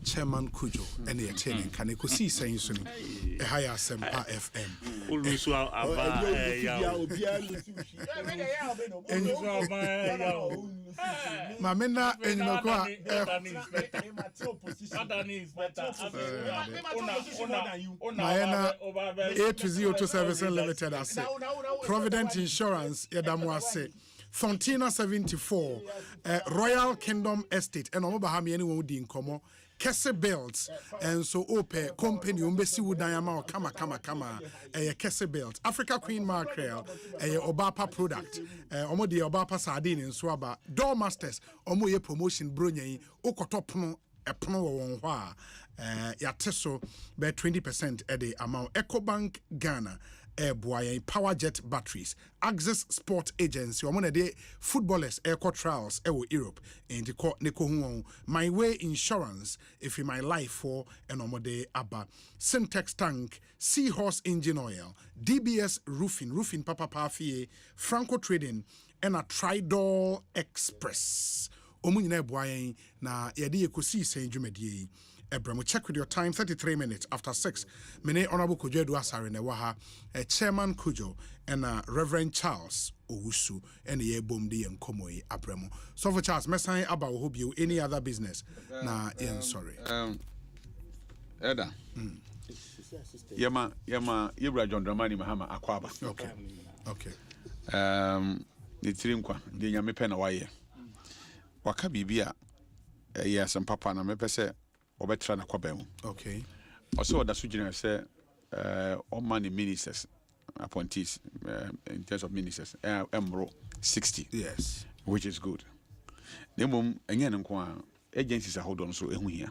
Chairman Kujo and the attending can Ekosiisen so e high Asempa FM. Olusu aba Mamena enyinokwa Mayena 82027 Limited ase Provident Insurance yadamu ase Fontina 74 Royal Kingdom Estate and omobahami anyone di nkomo Kese Belt and so ope company umbesi wudayama kama Kese Belt Africa Queen Mackerel Obapa product omodi Obapa sardine in swaba Door Masters omo ye promotion bronye okotopno epono won ho a yateso be 20% e the amount EcoBank Ghana Boy Power Jet batteries Access Sport Agency omona de footballers eco trials Europe and neko My Way Insurance if in my life for enomode aba Syntex tank Seahorse engine oil DBS roofing papa pafie Franco Trading ɛna Tridol Express ɔmo nyinaa ɛboa yɛn na yɛde Ekosiisen dwumadie Ebramo, check with your time, 33 minutes after 6. Mene Honorable Kojo Edu Asare Newaha, Chairman Kojo, and Reverend Charles Owusu, and the Bomdi and Komoy Abramo. So for Charles, Messiah about hope you any other business. Sorry. Eda. Yama, Ibra John Dramani Mahama Akwaba. Okay. The Trimqua, the Yamipen away. Wakabi Bia, yes, and Papa, and I may say. Obetra na kwabem. Okay. Also that suggestion say all money ministers appointees in terms of ministers emro 60. Yes. Which is good. The mum enye nko agencies are hold on so ehu hia.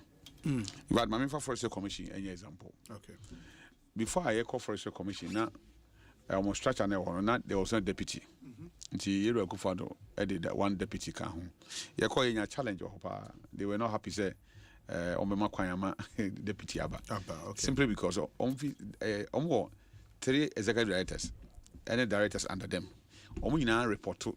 But my forestry commission any example. Okay. Before I call forestry commission na almost structure na one there was no deputy. Nti Yero Akufo-Addo added that one deputy ka ho. Ye call a challenge they were not happy say Omema Kwayama deputy Aba. Okay. Simply because on 3 executive directors and directors under them. Omina report to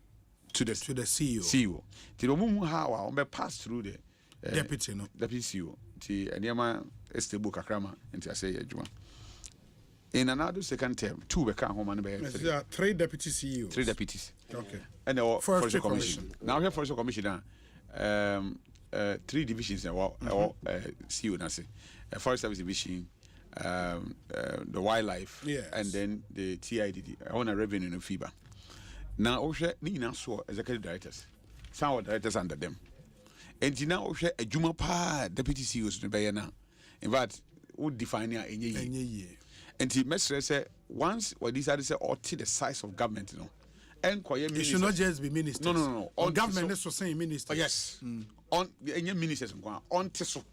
the CEO. CEO. The Omu how on pass through the deputy CEO. The Anyama Estebo Kakrama and I say Juma. In another second term, 2 become home and 3 deputy CEOs. 3 deputies. Okay. And the Forestry Commission. Now here Forestry Commission 3 divisions or CEO Nasi, Forest Service Division, the wildlife, yes. And then the TIDD, on a revenue and FIBA. Now, Osha Nina saw executive directors, some directors under them. And now Osha a Juma Pa deputy CEOs in Bayana. In fact, would define a year. And the messenger said, once what these others say, or to the size of government, you know. It should not just be ministers. No. On government is for saying ministers. Yes. On the ministers on Teso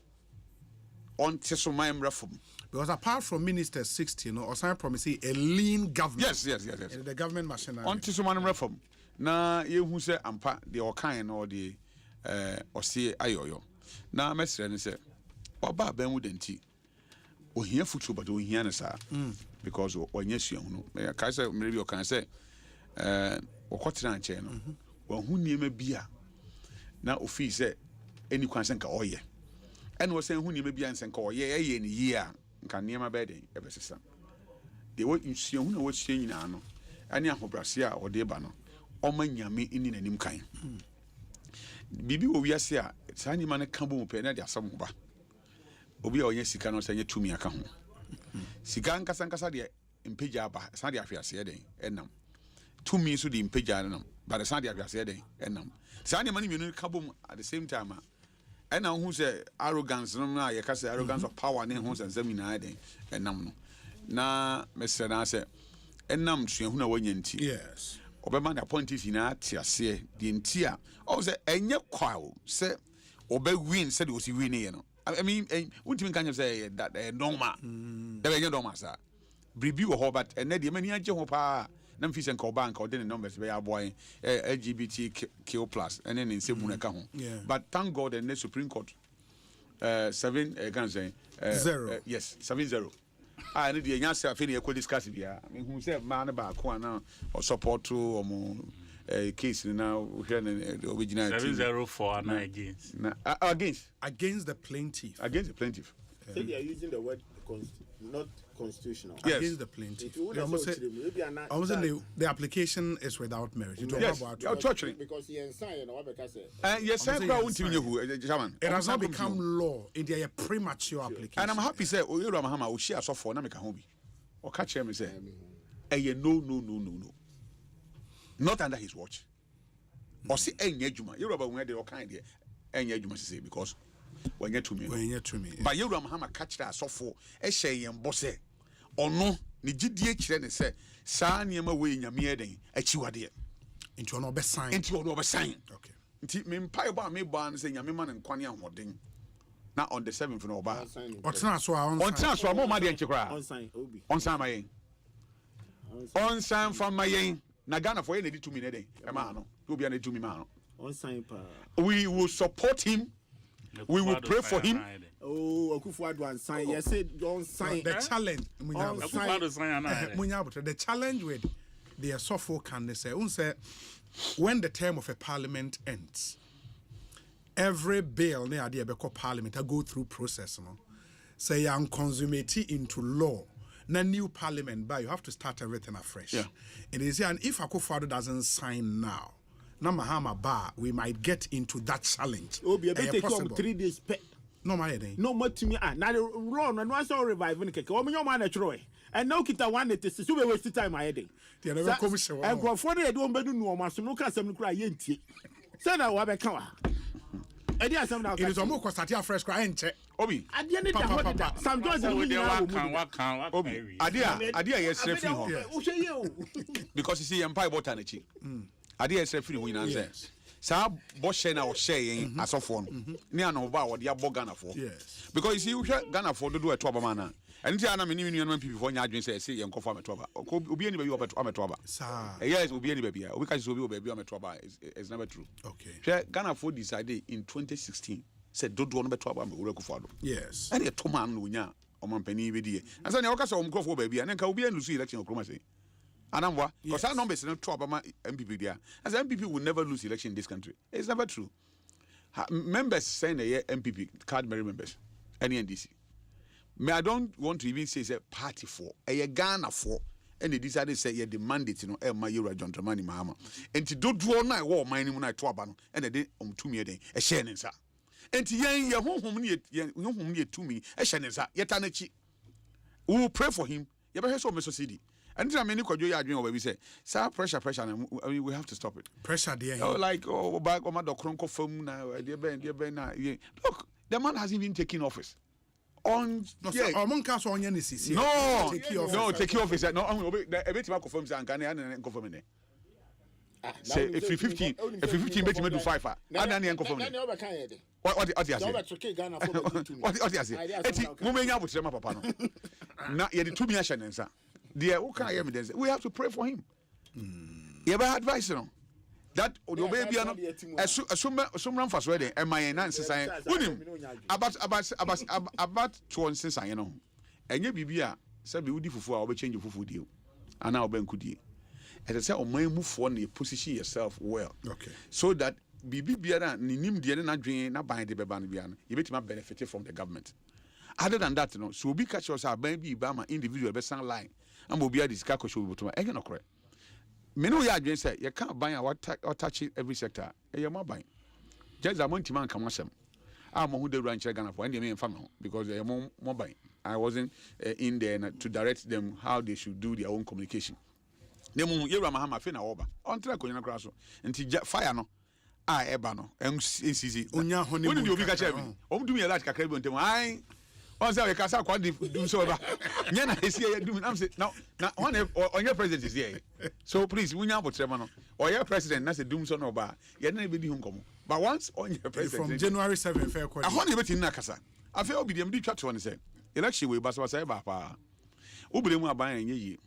my reform. Because apart from ministers 60, or some promise a lean government. Yes. The government machinery. On Teso my reform. Na you who say ampa the Okain or the Osei Ayoyo. Na mesre say Oba Ben wouldn't o here future but o here na sa because o nyesua hu no. Ka say maybe o kan say okotena nche no wo hu niema bia na ofi se eni kwanse nka oye ene wo se hu niema bia nse nka oye eye ni yi a nka niema beden ebesesa de wo nsua hu na wo sua nyina no ane ahobrase a ode ba no oma nyame eni nanim kan bibi wo wiase a sa niema ne ka bo mu pe na de asam ba obi a onye sika no se nye tumi aka ho sika nkasa de impeja ba sa de afiase den enam tumi so the impeja nam but the sound of say den enam say money you kabum at the same time and now who say arrogance no na ye ka say arrogance of power ne ho nsem nyina den enam no na mesre na say enam tuahu na wanya nti yes obema na appointees na tiase the ntia o say enye kwao say obe win say the osi win ye no I mean won't even can say that normal there be normal sir bribi wo ho but ene de mani age ho pa na mfise nka oba nka odene numbers be ya boy LGBTQ+ and then in sebuna ka ho but thank God the Supreme Court 7 can say 0 yes 7-0 ah ne de nya se afi ne e ko discuss bia me hu say man ba ko ana o support to omo case na hwe ne original 7-0 for an against against the plaintiff so they are using the word not constitutional. Yes. Against the plaintiff. Almost say the application is without merit. Yes. Because he signed yes, it has not become law. It is a premature application. And I'm happy say Oyero Mahama o share so for na make ho bi. O ka chere me say no. Not under his watch. Or say enya adwuma. Yoruba when dey o kan dey enya adwuma say because when you to me but you Mahama catch that so for ehye boss ono ni gidie kire ne se saa niema we nyame eden achiwade into no be sign okay nti me mpai ba me ba se nyame ma ne nkwane ahoden na on the 7th no ba otena so a mo ma de nchekra on sign my yen on sign from my yen na Ghana for yen dey to me ne den e ma no obi an dey to me ma no on sign pa we will support him. We will pray for him. Oh, Akufo-Addo and sign. Yes, don't sign. The challenge. The challenge with the Suffolk can say, when the term of a parliament ends, every bill near the parliament I go through process, say and consummate into law. Na new parliament, but you have to start everything afresh. Yeah. It is, and if Akufo-Addo doesn't sign now, we might get into that challenge. Oh, be take 3 days. No, my day. No more to me. Now the run and once all revive in the cake. Oh, my man, Troy. And now kita one that is super waste time. I had the other commission. And go for the don't bedu no mas no can some cry yenti. Say na wa be kan wa. E dey asem na. It is almost start afresh cry enche. Obi. Ade ne da that. Some just we can Obi. Ade yes free ho. Because you see empire bought an chi. Ade yes free ho ina nse. Sa bo share na o share yen asofo no. Ne ana oba wo de abo Ghana for. Yes. Because you see we Ghana for do eto aba na. And ti ana me ni nuan people for nya adwen say yen kofa meto aba. Obi ani ba bi obeto ameto aba. Sir. Yes, obi ani ba bia. Obi ka say obi ba ameto aba is never true. Okay. Ghana for decided in 2016 said dodo no beto aba me Ekosiise. Yes. And the man no nya omampani be die. And say na okasa omkrofo ba bia. Na nka obi anu su election okroma say. Anamwa, because our numbers no to Obama MPP there. As MPP will never lose election in this country. It's never true. Members saying a year MPP card bearing members, any NDC. I don't want to even say it's a party for a Ghana for, and they decided to say yeah the mandate my Euro John Dramani Mahama. And to do draw night war mining when I to Abano and a day 2 me a day a shannon sir. And to ya home near to me a shannon sir yet anachi. We will pray for him. You better so Mr. CD. And I mean, we say, sir, pressure, I mean, we have to stop it. Pressure, dear. Oh, like, back on my doctor, phone now, dear Ben. Look, the man hasn't even taken office. On, no, take your office. No, I'm going to confirm, and confirm it. Say, if you 15, bet you do 5, and then confirm it. What you say? What you say? It's moving out with Sema Papa. Now, you're the 2 million answer. Dear, who can evidence? We have to pray for him. You ever advise that your baby some run for sweating and my answer saying about 2 instances I know. And you be said be fufu I'll change your fufu deal. And now Ben could as I say, on my move for you position yourself well. Okay. So that Bibi Biana Nim Diana dream not buying the Beban Biana. You bet him benefited from the government. Other than that, so we catch us our baby Bama individual best line. And we'll be at this caco show to my egg and correct. Menu ya again say you can't buy or touch every sector. You're more buying. Just a month man come some. I'm who the rancher Ghana for any main family because they are more buying. I wasn't in there to direct them how they should do their own communication. They moon Yera Mahama Fina over on track on Grasso until fire no. I ebano MCC. Unya honey. When you be catching me? Do me a large cacao until I. Once I can say quite do so. Yana is here doing. I'm saying now on your president is here. So please, we now put Tremano or your president. That's a doom son or bar. You're never be home. But once on your president from January 7, fair question. I want to bet in Nakasa. I feel be the MD chat one say. Election way, but was ever. Ubemu buying ye.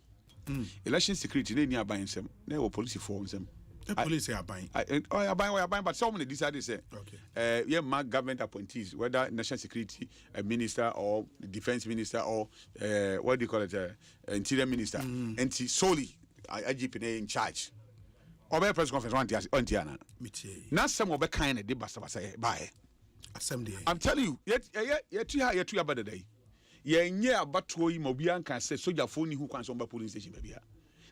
Election security near buying some. They were police for them. The police are buying. I buy, but someone decided say, okay. Yeah, my government appointees, whether national security minister or defense minister or what do you call it, interior minister, and solely IGP in charge. Or by press conference, on Tiana. Now some of the kind of debate say buy. Assembly. I'm telling you, yet you are about the day. Yeah, but to Mobian can say soldier phone who can some police station, baby.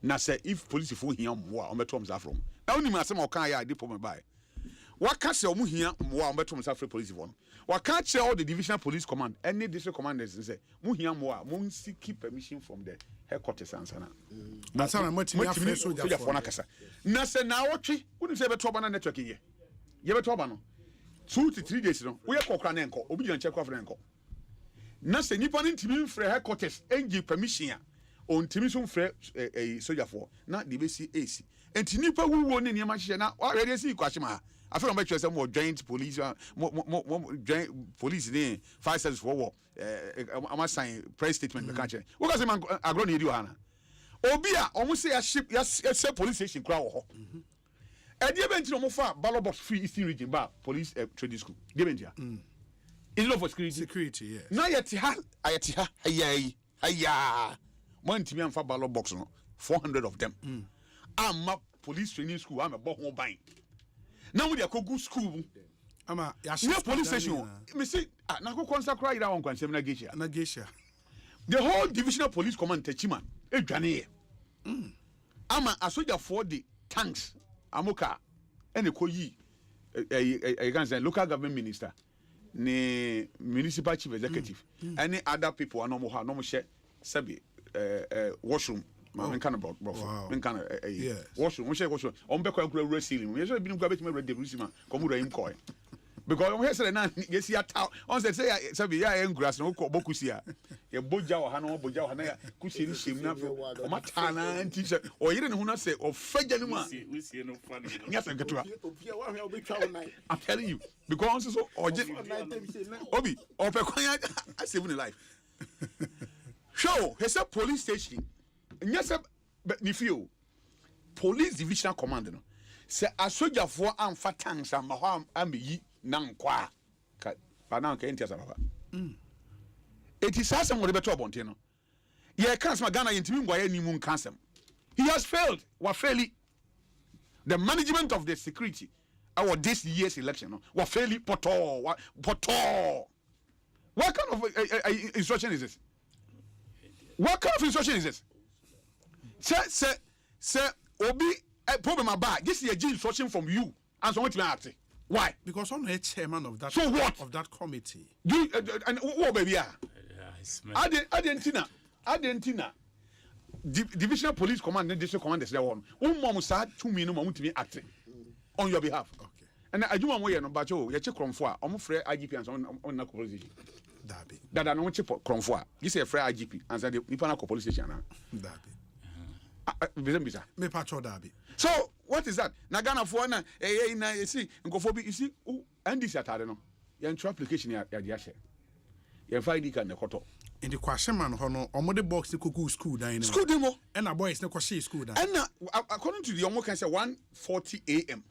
Now say if police for him more on the terms are from. Only my some can ya dip on buy. What can't say here more on the terms of police one? What can't say all the divisional police command, any district commanders and say Muhia more, Munsi keep permission from the headquarters and sana. That's how much soldier for Nakasa. Now say now what wouldn't say about Tobana network here. You have a Tobano 2 to 3 days. We are Cocranenco, obedient check of Renco. Now say Nippon in for headquarters and give permission. On Timison Fred a soldier for not the BC AC. And Tinipa who won in your machine now already see Kwashima. I feel like some more giant police, more giant police name, 5 cents for war. I must sign press statement the country. What was a man agron you, Hannah? Obia, almost say a ship, yes, a police station crowd. And the event no far, ballot box free Eastern region bar, police trading school. The event here. It's not for security, yes. Now yet, ayah. One team and for ballot box, 400 of them. I'm a police training school. I'm a bohon buying. Now we are go school. I'm a police station. Me say, na go consa cry that one kwansem na geisha. The whole divisional police command Techiman. Edwane. I'm a soldier for the tanks. Amoka. And the koyi. I can say local government minister. Ne municipal chief executive. Any other people are no more share. Sabi washroom. Man kind of washroom. We share washroom. On back on ceiling. We should be going to read the Rusima. Come with him coin. Because we say na yes ya ta on say sabi ya engrass no ko bokusia ye boja o hana boja o hana kusi ni shim na o mata na anti say o yire ne hu na say o faja ni mu a we see no funny yes nketua I'm telling you because so obi o pe kwanya save the life show he say police station yes ni feel police divisional command no say asojafo amfa tanks am ho ameyi nan kwa ka bana ka enti asaba eti sasem wo de beto obonte no ye kansema Ghana yentimi ngwa ye nimu kansem he has failed wa faili the management of the security our this year's election no wa faili poto what kind of instruction is this say obi problem about this is a instruction from you and so what you ask. Why? Because I'm a chairman of that. So what? Of that committee. You and what baby? Argentina. Divisional Police Command and District Commanders there one. Mom sa 2 minutes to be acting on your behalf. Okay. And I do one way no but you check Kromfoa. I'm free IGP and on na police station. Dabi. That I no check Kromfoa. You say free IGP and say the nipa na police station na. Dabi. Me patrol Dabi. So what is that? Na Ghana for na na you see nkofo you see NDC atade no. Your application ya dia share. Your ID card na koto. In the Kwasheman hono omode box kuku school dan school demo and a boys ne kwashe school dan. And according to the omo can say 1:40 a.m.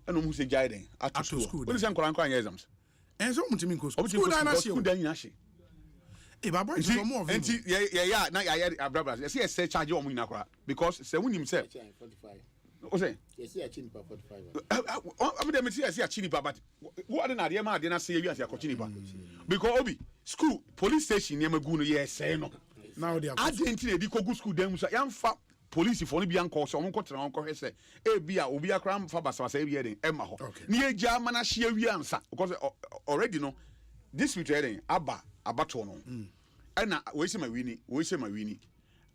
And omo say jaiden at school. When is an exams? And so mutimi ko school dan na school dan ina she. E baba is no more of him. Yeah na ya abra. You see say charge omo ina kora because say won himself. 45. Osei. Yes, I chin pa 45. I mean say I chini pa but what na dey ma dey na say you as chini pa. Because obi school police station near magu no yes no. Now they are identity dey go school dem so yamfa police for no bi anko so on kotra on ko hwese e bia obi akra mfa basabasa e bia den e ma ho. Ni eja mana hye wi ansa because already no this week den abato no. Na we say my wini.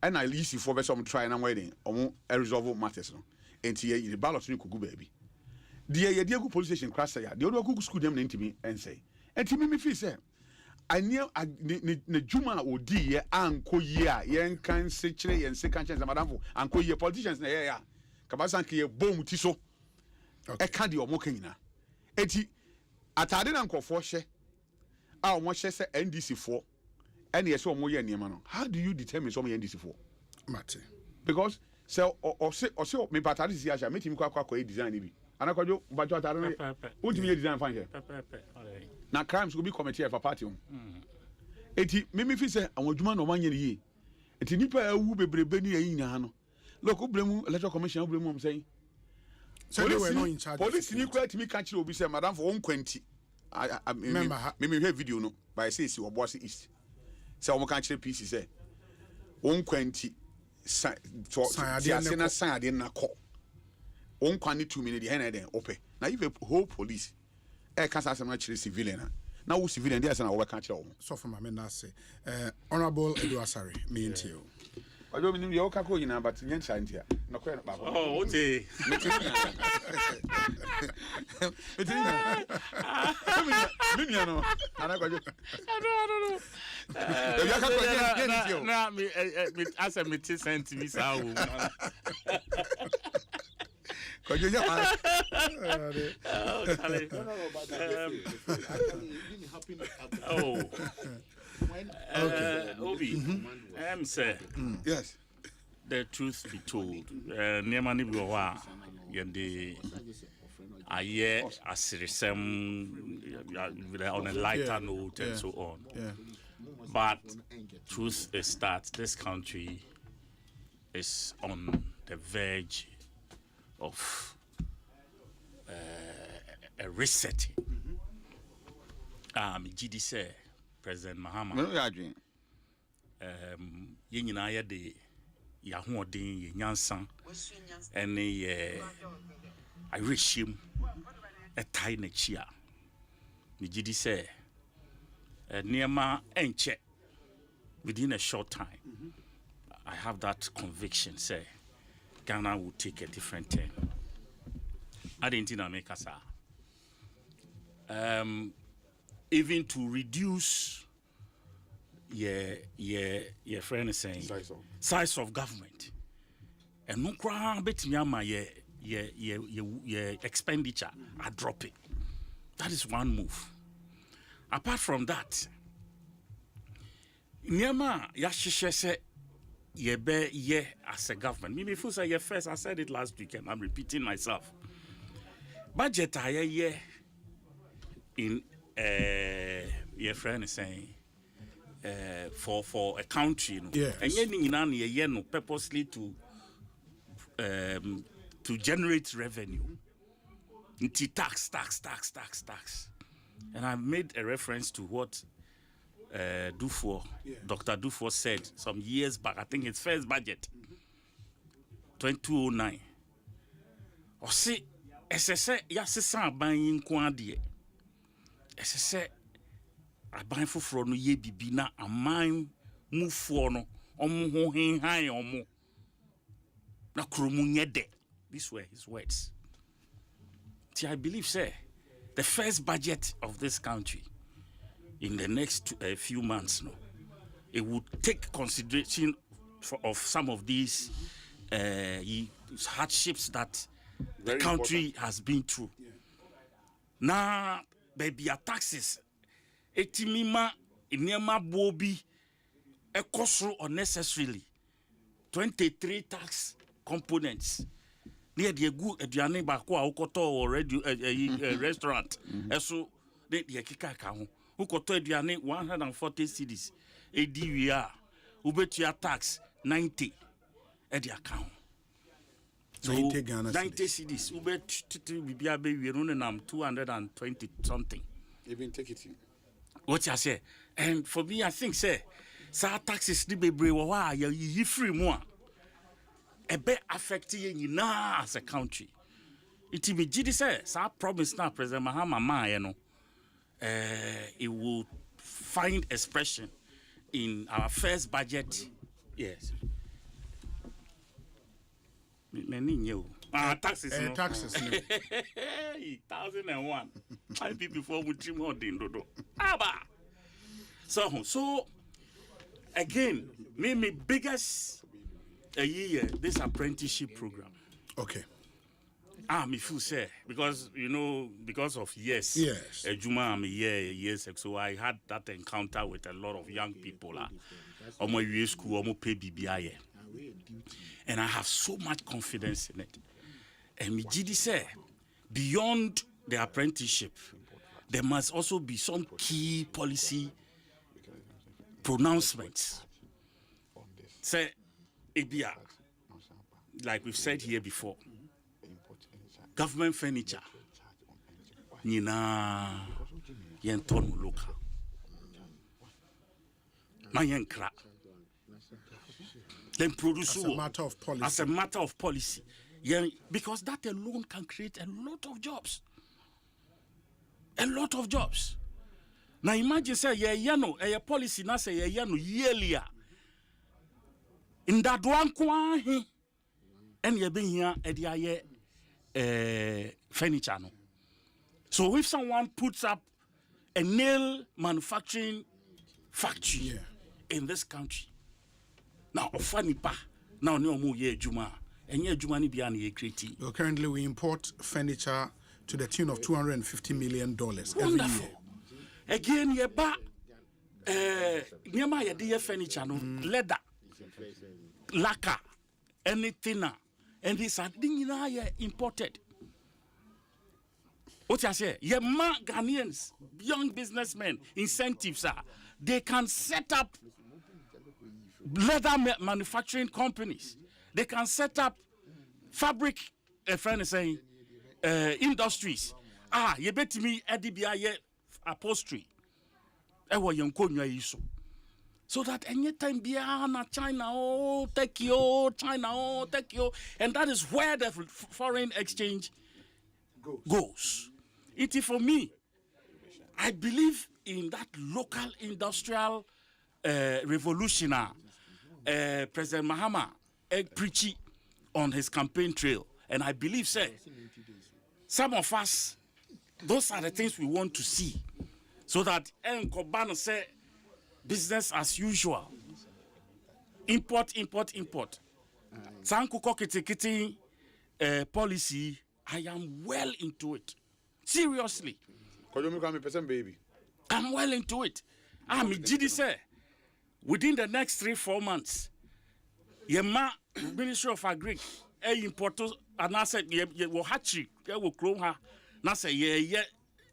And I lease for some try and waiting on resolve matters no. Enti ye the ballot ni kugu baby. The idea go police station crash ya. The other go school dem na ntimi and say. Enti me feel say I knew ne juma odi ye anko ye a yen kan se kire yen se kan chance madam fo anko ye politicians na ye ya. Kabasa ke ye bom ti so. E ka de omo kan nyina. Enti atade na nkofo hye a omo hye se NDC for and yes omo ye niam no. How do you determine some NDC for? Mate. Because so or say me patari si asha metimi kwa design bi anakwajo bajo atare no ultimi design fan here na crimes go be committee for party eti me fi say awon adwuma no manye yi eti nipa awu bebrebe ni yi nya no look obremu electoral commission obremu am say so they were not in charge police ni kwa timi ka kire obi say madam for 120 me hear video no by say si oboase east say omo ka kire PC say 120 san ade na ko on kwani 2 minutes he na den ope na if a whole police e can say na kire civilian na wo civilian dey say na wo be ka kire wo so for me na say honorable Edu Asare me ntio ojo mi nim ye o ka ko yina but nyen cha ntia na ko ba oh okay me no ana ko jo na me as a meeting sent me sao ko jo nya Obi say yes the truth be told neema ni bi wa yende aye asirisem on a lighter note and so on. But truth is that this country is on the verge of a resetting. GD say President Mahama. Yɛnyinaa yɛde yɛahoɔden yɛnyansa ɛne awerɛhyɛm ɛtae n'akyi a megye di sɛ nneɛma ɛnkyɛ within a short time. I have that conviction say Ghana will take a different turn. I didn't know make us even to reduce your friend is saying size of government. And no crime betting my expenditure are dropping. That is one move. Apart from that, Nyama Yashisha said ye as a government. Maybe if say first, I said it last weekend. I'm repeating myself. Budget ye in your friend is saying for a country, you know, yes. And you know, purposely to generate revenue. Into tax. And I made a reference to what Dufour, Dr. Dufour said some years back. I think his first budget, 2009. Osei, SSA, yasisa buying kwandie. SSA, aban foforo no ye bibi na aman mufuo no omo ho henhan omo na kromu nyede. These were his words. See, I believe, sir, the first budget of this country in the next few months, no, it would take consideration of some of these hardships that the country has been through. Yeah. Now, baby, taxes. Etimima inema bobi ekosro unnecessarily 23 tax components near the good aduane bako a ukoto already restaurant eso de kika ka ho ukoto aduane 140 cedis edi we are ubetua tax 90 e the account. So 90 cedis ubet bibia be we no nam 220 something. Even take it in. What you say? And for me, I think, say, taxes ni bebre wa you free more. A bit affecting you now as a country. It me GD say, promise now, President Mahama, you know, it will find expression in our first budget. Yes. Many new. Taxes. Taxes. 1001. 5 people before we dream more than dodo. So again, maybe biggest a year this apprenticeship program. Okay. Me feel say because you know because of years. Juma I'm a years so I had that encounter with a lot of young people. Omo UA school, omo pay BBI. And I have so much confidence in it. And Mijidi say, beyond the apprenticeship, there must also be some key policy pronouncements. Say, Ebia, like we've said here before, government furniture, Nina, Yenton local, Mayenkra. Then produce as a matter of policy. As a matter of policy. Yeah, because that alone can create a lot of jobs. A lot of jobs. Now imagine say a policy na say yearly. In that one kwa and you been here at the furniture no. So if someone puts up a nail manufacturing factory in this country, now funny pa now no more ye juma. Currently, we import furniture to the tune of $250 million every year. Again, ye ba nyama ye de furniture no leather, lacquer, anything and these are things imported. What you say? Ye ma Ghanaians, young businessmen, incentives are they can set up leather manufacturing companies. They can set up fabric a friend is saying industries you bet me adibia upholstery ewo yenkonwa yiso so that any time bia na China take you China take you, and that is where the foreign exchange goes. It is for me, I believe in that local industrial revolution President Mahama preached on his campaign trail, and I believe some of us, those are the things we want to see, so that Nkobano say business as usual, import. Sankuko kiti policy, I am well into it. Seriously. Baby. I'm well into it. I'm GD say within the next 3-4 months, Yema Ministry of Agri, importo, and I said, ye will hatchery, ye will clone her. Na say ye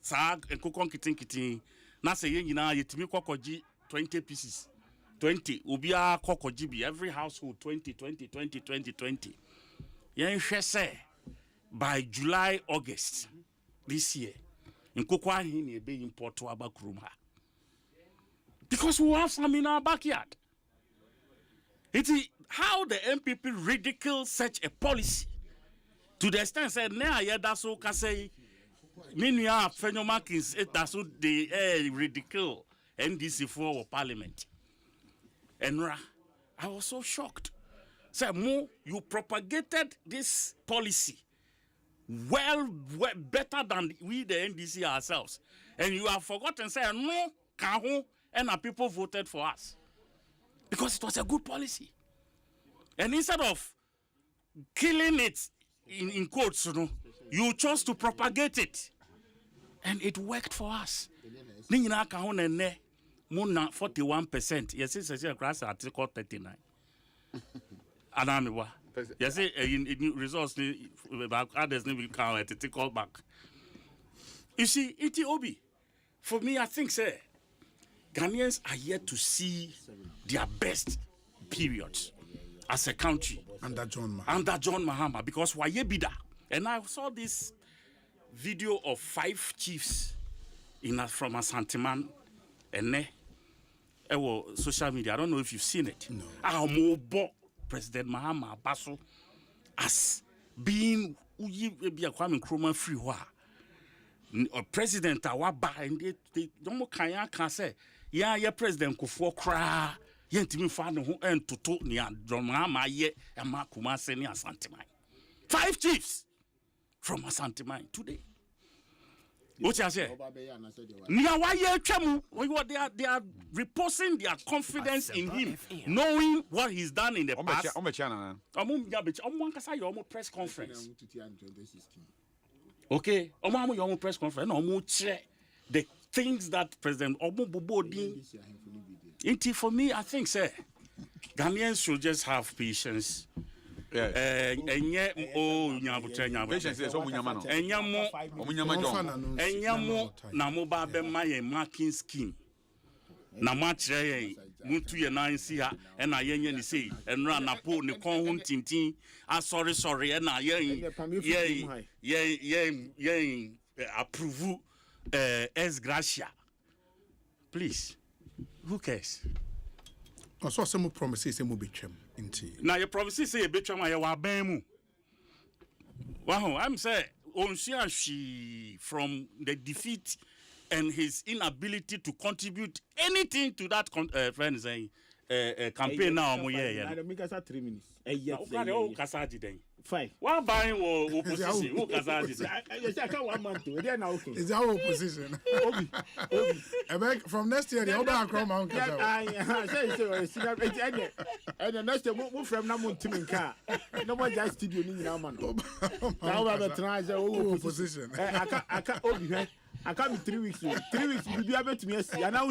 sag and cook on kitty. Na say ye na ye timi kokoji 20 pieces. 20 ubia kokoji every household 20. Yen say by July, August this year, in Kokwa Hini be import to Abakruma. Because we have some in our backyard. It is how the MPP ridicule such a policy to the extent that now that's so can say Minya Fenomakins it that's so they ridicule NDC for parliament. And I was so shocked. Say, Mo, you propagated this policy well better than we the NDC ourselves, and you have forgotten say no kaho, and our people voted for us because it was a good policy. And instead of killing it in quotes, you chose to propagate it, and it worked for us. Nina kaho nene muna 41%. Yes, it's a grass article 39. Anamiwa. Yes, in results others will count it call back. You see, Ethiopia, for me, I think Ghanaians are yet to see their best periods as a country under John Mahama, because Wayebida. And I saw this video of 5 chiefs from Asanteman and social media. I don't know if you've seen it. No. President Mahama Basso as being Kwame Nkrumah free president awaba and they don't can say president Kufuor kra yentimi fa ne ho entoto ne John Mahama ye ema Kumase ne Asanteman 5 chiefs from Asanteman today. What you say? They are reposing their confidence in him, knowing what he's done in the past. Press conference. Okay, press conference. The things that President Omo did. For me, I think, Ghanaians should just have patience. Patience is marking scheme. Na matre muntu ye na nsi ha e na yenye ni sei enra na po ne kon ho tintin sorry e na ye approve es gracia. Please, who cares? Also, some promises say mo betwem inti. Now your promises say betwem aye wa ban mu. Wow, I'm say she from the defeat and his inability to contribute anything to that friend saying campaign now mo yeah. I make us 3 minutes. Fine. What buying opposition? Who kasaji? Yes, I can't 1 month. They are now okay. It's our opposition. From next year, the other across Mount and the next year, move from Namun Timinka. No more just studio in Naman. Now we have a opposition. I can't I can't be 3 weeks. 3 weeks, you be able to me. And now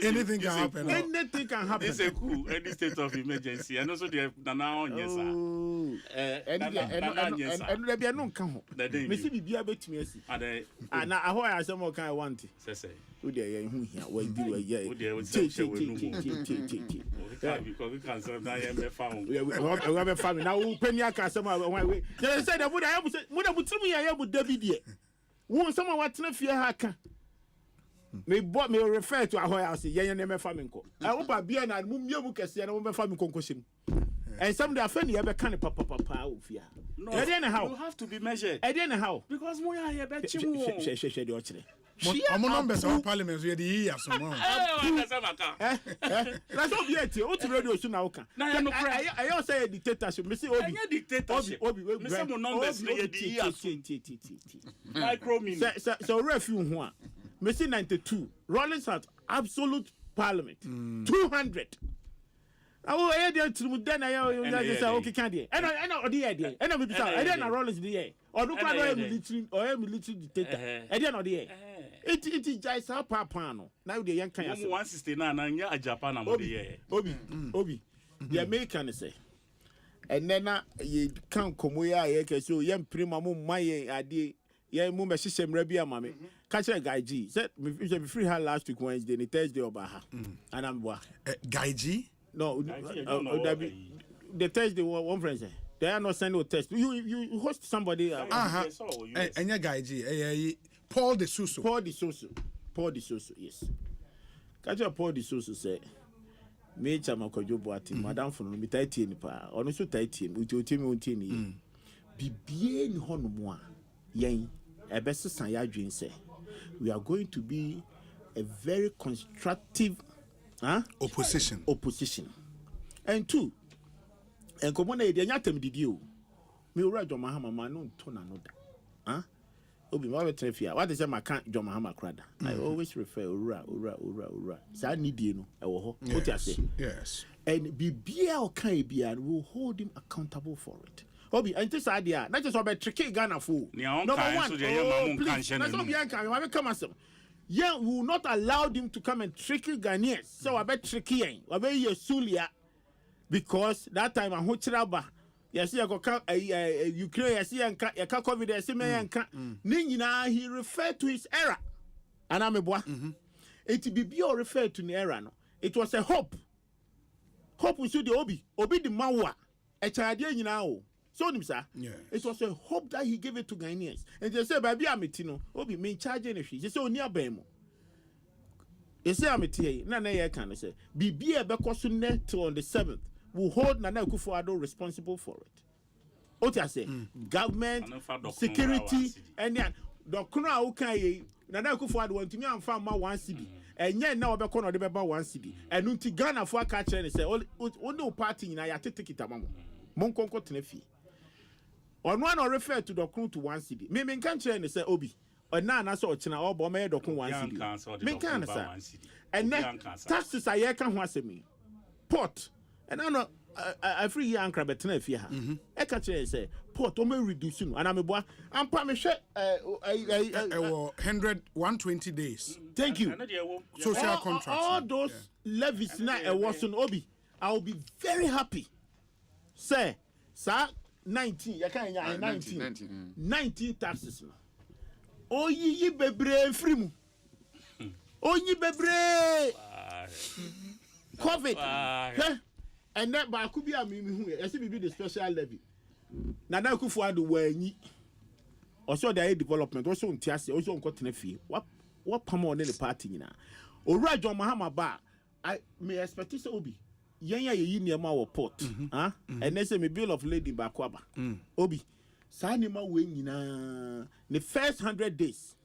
anything can happen. Anything can happen. This is cool. Any state of emergency. And also the now yes, and there be no come. Me see be able to me. And I how I some kind of want. Say. Who there who here? Where do we here? Because we can serve that you found. We have a family. Now who penny can some way. They said that would I have to me I would David. Who someone what na fear haka. Me bought me refer to ahoy house yen name farming ko. I hope I be na mum yemu kese na mum farming konkosim. And some they offend you ever can papa ofia. No. How? You have to be measured. I don't know how. Because we are here bet you. Share the ochre. Our numbers of parliament we the year so long. That's not yet. What radio so now can. I also say dictatorship. Me say Obi. Obi. Me say mo numbers na the year. Micro minute. So refuge one. Me say 92. Rollins had absolute parliament. 200. Oh, I did to then I say okay can dey. And I the idea. And we be say I dey na Rollins dey. Or no plan military dictator. I dey na dey. It is just a papa no. Now the young can 169 na nya Japan am dey. Obi. The American say. And then you can come here ye ke so yem prima mo maye ade ye mo me hyehyem rabi amame. Catch a guy G. Said me free her last week Wednesday, the Thursday obaha. And I'm boy. Guy G? No, the Thursday one friend say. They are not sending a test. You host somebody. And your guy G. Paul de Sousa. Paul de Sousa, yes. Catch a Paul de Sousa say. Me chama kojo boati madam for no mitaiti ni pa. Ono so taiti uti ni. Bibie ni hono mo a yen ebesesan ya adwen say. We are going to be a very constructive opposition. And two, and come on, they are not did you. Me read John Mahama, no tona no da. Obi, what is my can't John Mahama crada? I always refer ura. So I need you know. What I say? Yes. And be and will hold him accountable for it. Obi, and this idea, not just about tricky Ghana fool. Number one, please, that's not Bianca. I come as yeah, we will not allow them to come and trick Ghanaians. So I bet tricky, I bet you Sulia, because that time I'm Huchiraba. Yes, I got Ukraine. Yes, I can't COVID. Yes, I can't. Nina, he referred to his era, and I'm a boy. It be referred to the era. No, it was a hope. Hope we should the Obi the Mawa. A child, you know. So, sir, it was a hope that he gave it to Ghanaians. And they say, baby, I'm Tino, Obi, me charge anything. They say, oh, near Bemo. They say, I'm a tea. None of can say, be a Becosunet on the 7th. Will hold Nana Kufuado responsible for it. What I say, government, security, and then the Kuna okay, Nana Kufuado want to me and found my 1 city. And yet now be corner the 1 city. And until Ghana for catcher and say, only party in I take it a mama. Monkonko Tenefi. On one or refer to the crew to 1 city. Me can't change say Obi. Or na so china or bomber the 1 city. Me can't say. And then taxes I can once me. Port. And I know I free here and crab at Tenefi. I catch say port o me reduce and I'm a boy. I'm promise 120 days. Thank you. Social contracts. All those levies now was on Obi. I will be very happy. Say, sir, 19. You can't 19 taxes. Oh, ye bebre free. Oh, ye bebre. COVID. And that by could be a mimi. I see be the special levy. Nana Kufuado were ye. Also, the development also on Tiasi, also on cotton fee. What pamon in the party now? Or Rajon Mahama Bar. I may expect this Obi. Yanya ye near my port, and they say me bill of lady bakwaba. Obi, Sanima win the first 100 days.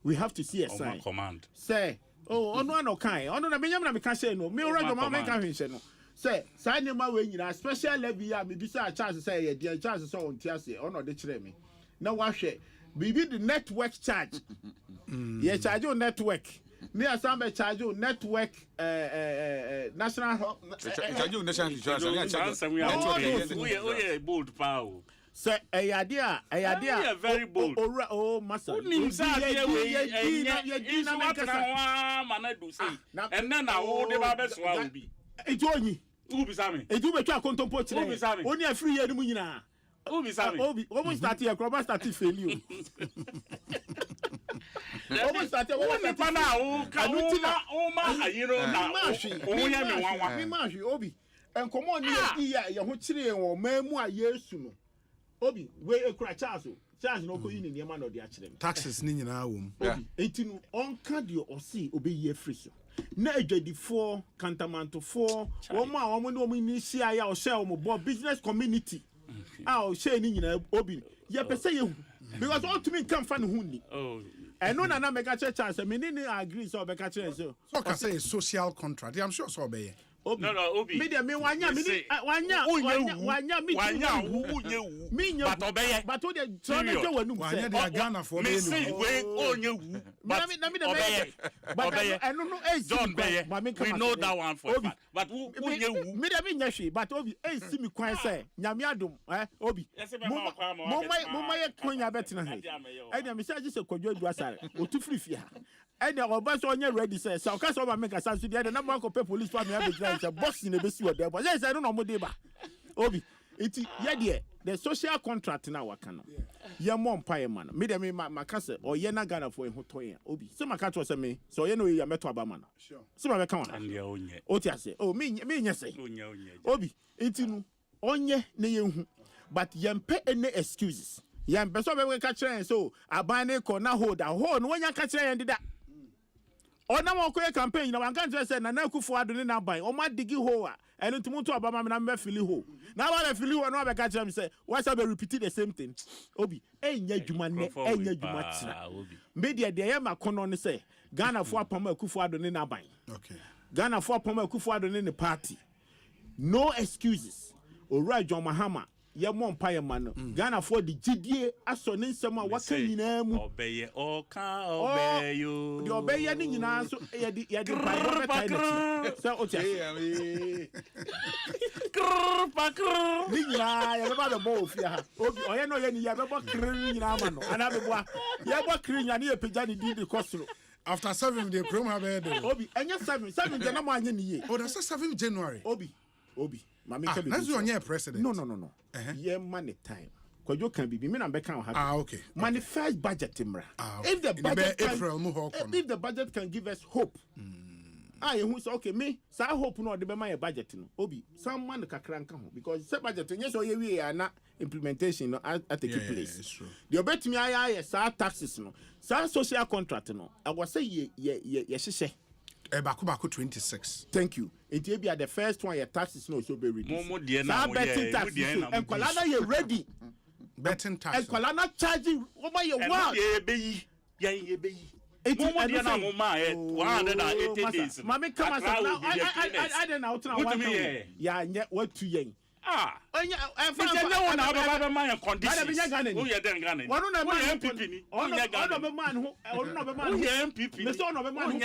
We have to see a sign. Command. Say, oh, no kind. Oh, no, I can't say no. Me already, my can't say no. Say, Sanima win special levy. Maybe say a chance to say, dear chance so on Tiasi, or not the treme. Now, wash it. Maybe the network charge. Yes, charge your network. Me Asempa charge you network national charge you national insurance. We bold power. Say a idea, very bold. Oh, master. And then I hold the best will be. It's only. Who be Sammy? A do better contemplate. Only a free year. Who be Sammy? Almost started a crop, started failure. Almost started one of Obi. And come on, you're watching or memoir years soon. Obi, where a crack Charles no going in the man of the accident. Taxes, Nina. 18 on cardio or see, obey ye free. Now, the 4 Cantamanto 4 1 woman, see I shall more business community. I'll say in Obi. Yeah, per se you because all to me come from Hundi. Oh. I know that I make a chance. I mean, I agree. So, I can say, I say social contract. I'm sure so be. No, Obi. Media me wanya me but obey. But what the so they do when say Ghana for me. Say we onye but obey. But I don't know John Bey. We know that one for fact. But onye media me nyashi but Obi e si me kwan say nyame adom Obi. Mo ye kwanya betina he. E dem say just kwadwo adu asare. Otu free fia. And the Obaso on your ready says, so cast over make a sense to the other number of police for me every day. A boss in the best word there, but yes, I don't know Modiba. Obi, it's yeah, the social contract now. What can your mom pay man? Made me my cousin or Yena Ghana for a hotoya. Obi, so my cat was a me, so you know you're met to Abamana. Sure. So I come on. Otia say, oh, me, say, Obi, it's in onye ne but yampe any excuses. Yam beso be catch so abane ko na hold a hold no nya catch and that. Ona mo ko campaign na wan kan say na Akufo Addo na ban o ma digi ho a eno ntumu to Obama na me fili ho na ba fili ho na be catch am say why say be repeat the same thing Obi enya dwuma ne enya dwuma tira media de yam akono ne say Ghana fo apam Akufo Addo na ban okay Ghana fo apam Akufo Addo ne party no excuses Ora John Mahama ye mo mpa ye man Ghana for the gidie aso ne nsem a waka nyina mu obeye oka obeyo the obeye ni nyina so ye di Bible betai so o tia ni nyina ye ba be bo ofia obi oye no ye ni ye be bo kri nyina ma no ana be bo ye bo kri nyina ye pejja ni di kosoro after 7 the program have obi enya 7 je na mo anye ni ye oh that's 7 January obi that's on your president. No. Yeah, money time. Because you can be me and Beckham happy. Okay. Manifest budget, Timra. If the budget can give us hope. Who say okay, me, so I hope no the my budget no. Obi, someone kakranka ho because say budget yes so we are not implementation no at take place. It's true. The bet me I taxes no. Sa social contract no. I was say ye hyehyɛ. Baku 26. Thank you. It will be at the first one your taxes no so be reduced. Betting taxes and Kolana you ready. Betting tax. And Kolana charging over your word. It's more than a moment. 180 days. Mammy, come on. I don't know what me. Yeah, what to yen. I no one about my condition. Who you then Ghana? One of my MPP. On a man who MPP. The son of a man who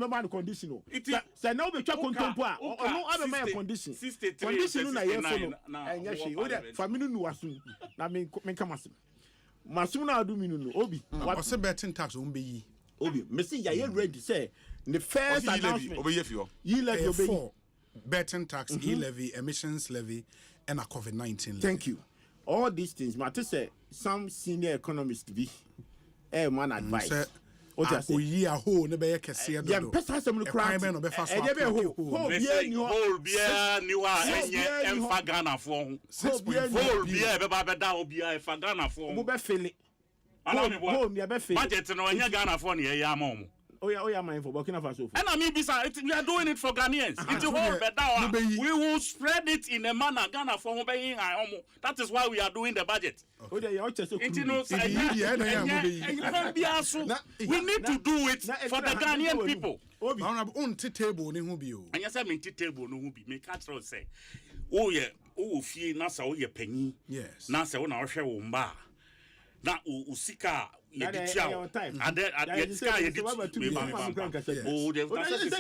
man conditional. It is no be contemporary or no other man condition. Condition na ye follow. And yes, she order family no asun. Na me come asun. Masuna do me no Obi. What say betting tax won't be Obi. Me see ya ready say the first announcement. Over here you levy obey. Betting tax, e-levy, emissions levy, and a COVID-19 levy. Thank you. All these things, matter say some senior economists be man advice. What I say? We are whole never can see a yeah, person some crime no be fast. Whole beer new and Fagana for whole beer be down beer Fagana for mo be feel it. Whole be feel budget no anya Ghana for near ya mom. Oh yeah, mine for Burkina Faso. And I mean, we are doing it for Ghanaians. It's a whole better. We will spread it in a manner Ghana for obeying. That is why we are doing the budget. We need to do it for the Ghanaian people. And yes, I mean, table no be make catch say, oh yeah, oh fee nasa oh yeah penny. Yes. Nasa on our share umba. Na usika yeditia and yeditia yeditia oh the this is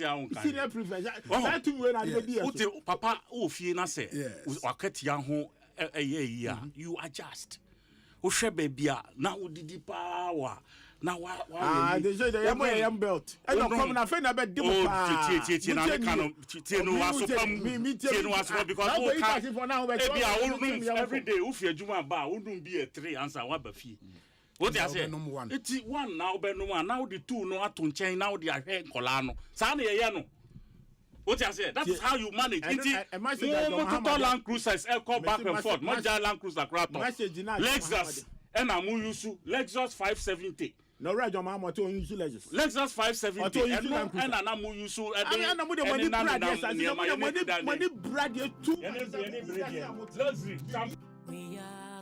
our senior preference that thing when I dey papa o fie na say wakatia ho you adjust. Oshe baby na udidi power. Na they say the yam belt. I don't come na fe na be dimo pa. Because every day if you juma ba wouldn't be a 3 answer what be fee. What I say? It's 1 now be no one now the 2 no ato nchen now the ahwe nkola no. Sa na ye no. What I say? That's how you manage. It's Land Cruisers call back and forth. Moja Land Cruiser Kraton. Lexus and amu yusu Lexus 570. No right your mama to use Lexus. Lexus 570 and anamu yusu and money brad 2. We are